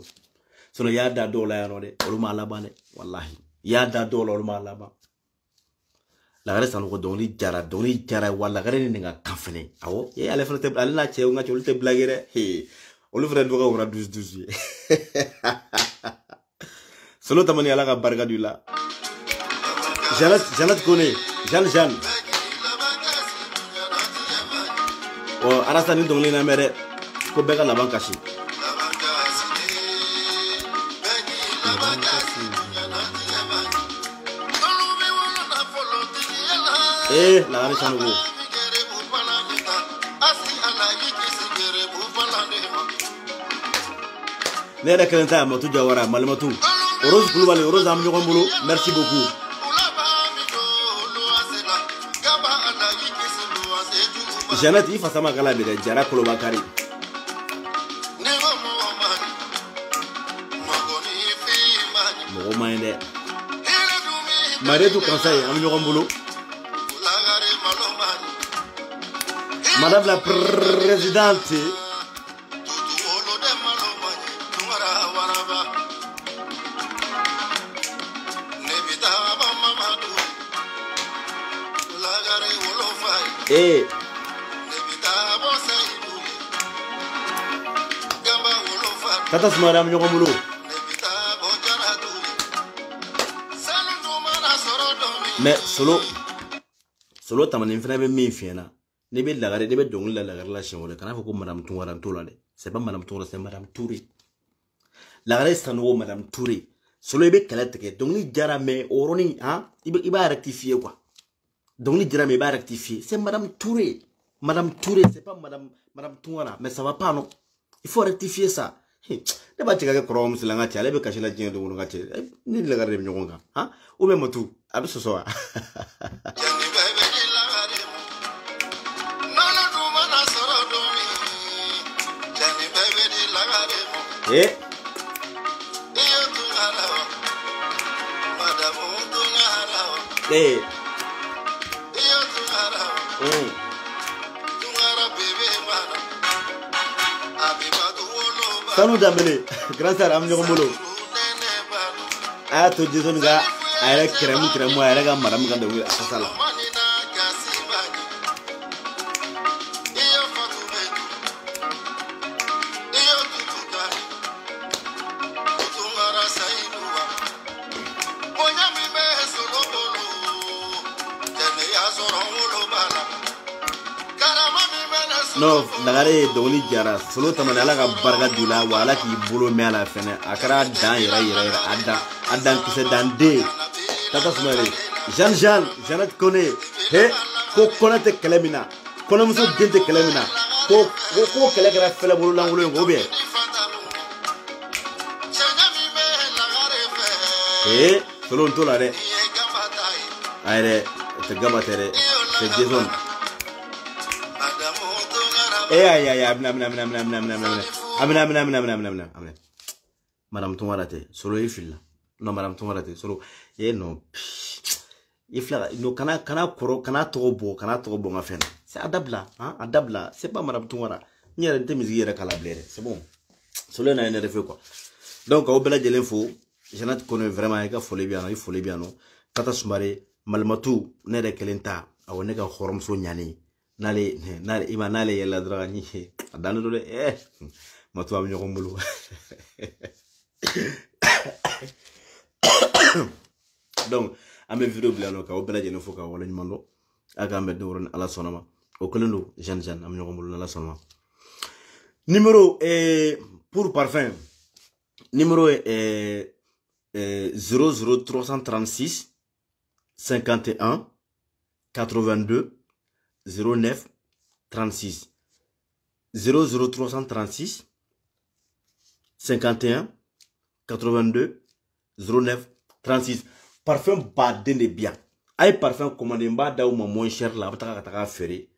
sono ya da dola ya no de oluma labane wallahi ya da dola oluma laba la gare sanogo donc ni jara wala gare ni nga kafene awo ye ale fana te ale na che nga cholu te blagere olu fana doga wura 12 solo tamani ala ka barka du la Janet kone Jean arasa ni donc ni na mere ko bega la banka shi la gare sanogo nera kelenta matu jawara malmatu Rose Koulibaly Rose am ñoko mbulu merci beaucoup Janet ifa sama kala bi de jara kolo bakari mo mayende Maretu Kansai am ñoko mbulu Madame la présidente. Eh. Tata Madame Nyogomulu. Mais solo tamani fana be min fiena ne be lagare de be dongul la lagare la chewole kana ko Madame Tounkara Ntola de c'est pas Madame Tounkara c'est Madame Touré lagare sanu Madame Touré solo be kala teke dongli jara me oroni hein iba rectifier quoi dongli jara me iba rectifier c'est Madame Touré c'est pas Madame Tounkara mais ça va pas non il faut rectifier ça ne ba tika ke krom silanga tiale be kashila jeng do ngati ni lagare be nyogonga hein ou même tout abi soso eh eh Salut Dambélé, grand sœur am Nyogomulu. Ah to Jason ga ay crème ay ga madame ga de asala. No, nagare doni jara solo tamana ala ka barga dula wala ki bolo me ala fene akara dan yira adan kise dan de tata sumare Jeanette kone he ko konate kelemina kono muso dente kelemina ko kele kara fele bolo langulo ngobe solo ntola de ayre te gabatere te Jason amna Madame Tounkara te solo ifilla no Madame Tounkara te solo no ifla no kana tobo ngafena c'est adabla c'est pas Madame Tounkara nyere nte musique yere kala blere c'est bon solo na ene refait quoi donc au bela jelen fo Jeanette connaît vraiment il faut les bien non tata sumare malmatu ne de kelenta awone ka khorom so nyani nale ima nale yella dra ni adana dole matu am Nyogomulu donc ame vidéo blano ka obela jeno foka wala nyimando aga ambe doron ala sonama o kolendo Jeanne am Nyogomulu ala sonama numéro pour parfum numéro 00336 51 82 09 36 00336 51 82 09 36 parfum badene bien ay parfum commandé mba daw ma moins cher la bataka ferré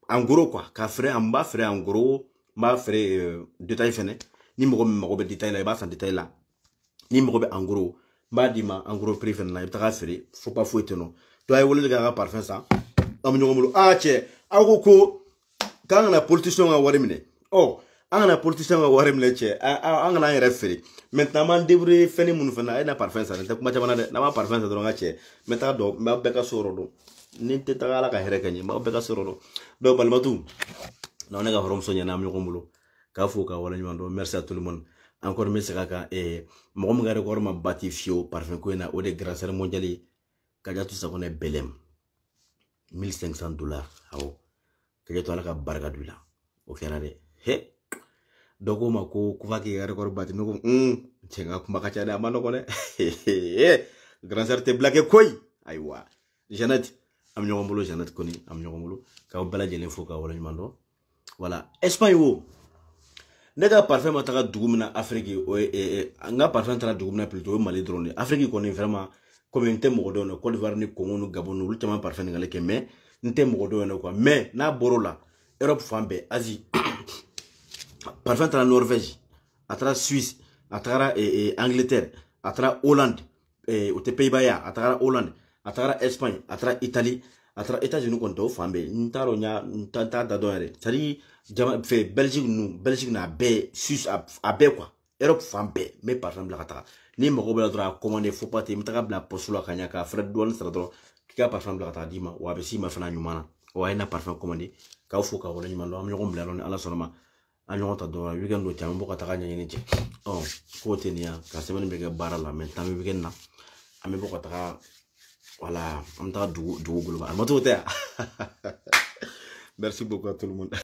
en gros quoi ka ferré en bas ferré en gros mba ferré détail fene ni mo be détail là ba sans détail là ni mo be en gros mba dima en gros prix fene la bataka ferré faut pas fouetter non toi ay wole ga parfum ça am Nyogomulu che ko quand la politicien a warimine la politicien a warimine che angana yere feri maintenant man débrouiller fene mun fana na parfum ça te kuma chamana de na ma parfum ça donga che meta do ma beka soro do ni te tagala ka here kanyi ma beka soro do do balmatu na on ga horom sonya na am Nyogomulu ka fu ka wala nyando merci à tout le monde encore merci kaka mo mo ngare ko ma bati fio parfum ko na o de grand sœur mondial ka jatu sa ko ne belem $1500 awo kage to ala ka barga dula o kera de he dogo ma ko kuvaki yare ko bati no chenga kuma ka chada amano ko ne grand sœur te blague koy aywa Jeanette am Nyogomulu Jeanette koni am Nyogomulu ka bala jelen fo ka wala nyando voilà Espagne wo nega parfum mataka dugumna Afrique nga parfum tara dugumna plutôt Mali drone Afrique koni vraiment comme nte mogodo no Côte d'Ivoire ni Congo no Gabon no ultima parfum ngale ke mais nte mogodo no quoi mais na borola Europe fambe Asie parfum tara Norvège atra Suisse atra Angleterre atra Hollande au te Pays-Bas atra Hollande atra Espagne atra Italie atra États-Unis kon to fambe ntaro nya ntanta da doere sari jama fe Belgique na be sus a be quoi Europe fambe mais par exemple la kata ni mago bela dra commander faut pas te mtaka bla posula kanya ka fred douane sara do kika par exemple la kata dima wa be si ma fana nyumana wa ina parfum commander ka fo ka wala nyumana am nyogom bla lon ala sonoma anyo ta do weekend do tam boka taka nyani je oh ko tenia ka semaine be ga barala mais tam weekend na ame boka taka voilà, on t'a doux, merci beaucoup à tout le monde.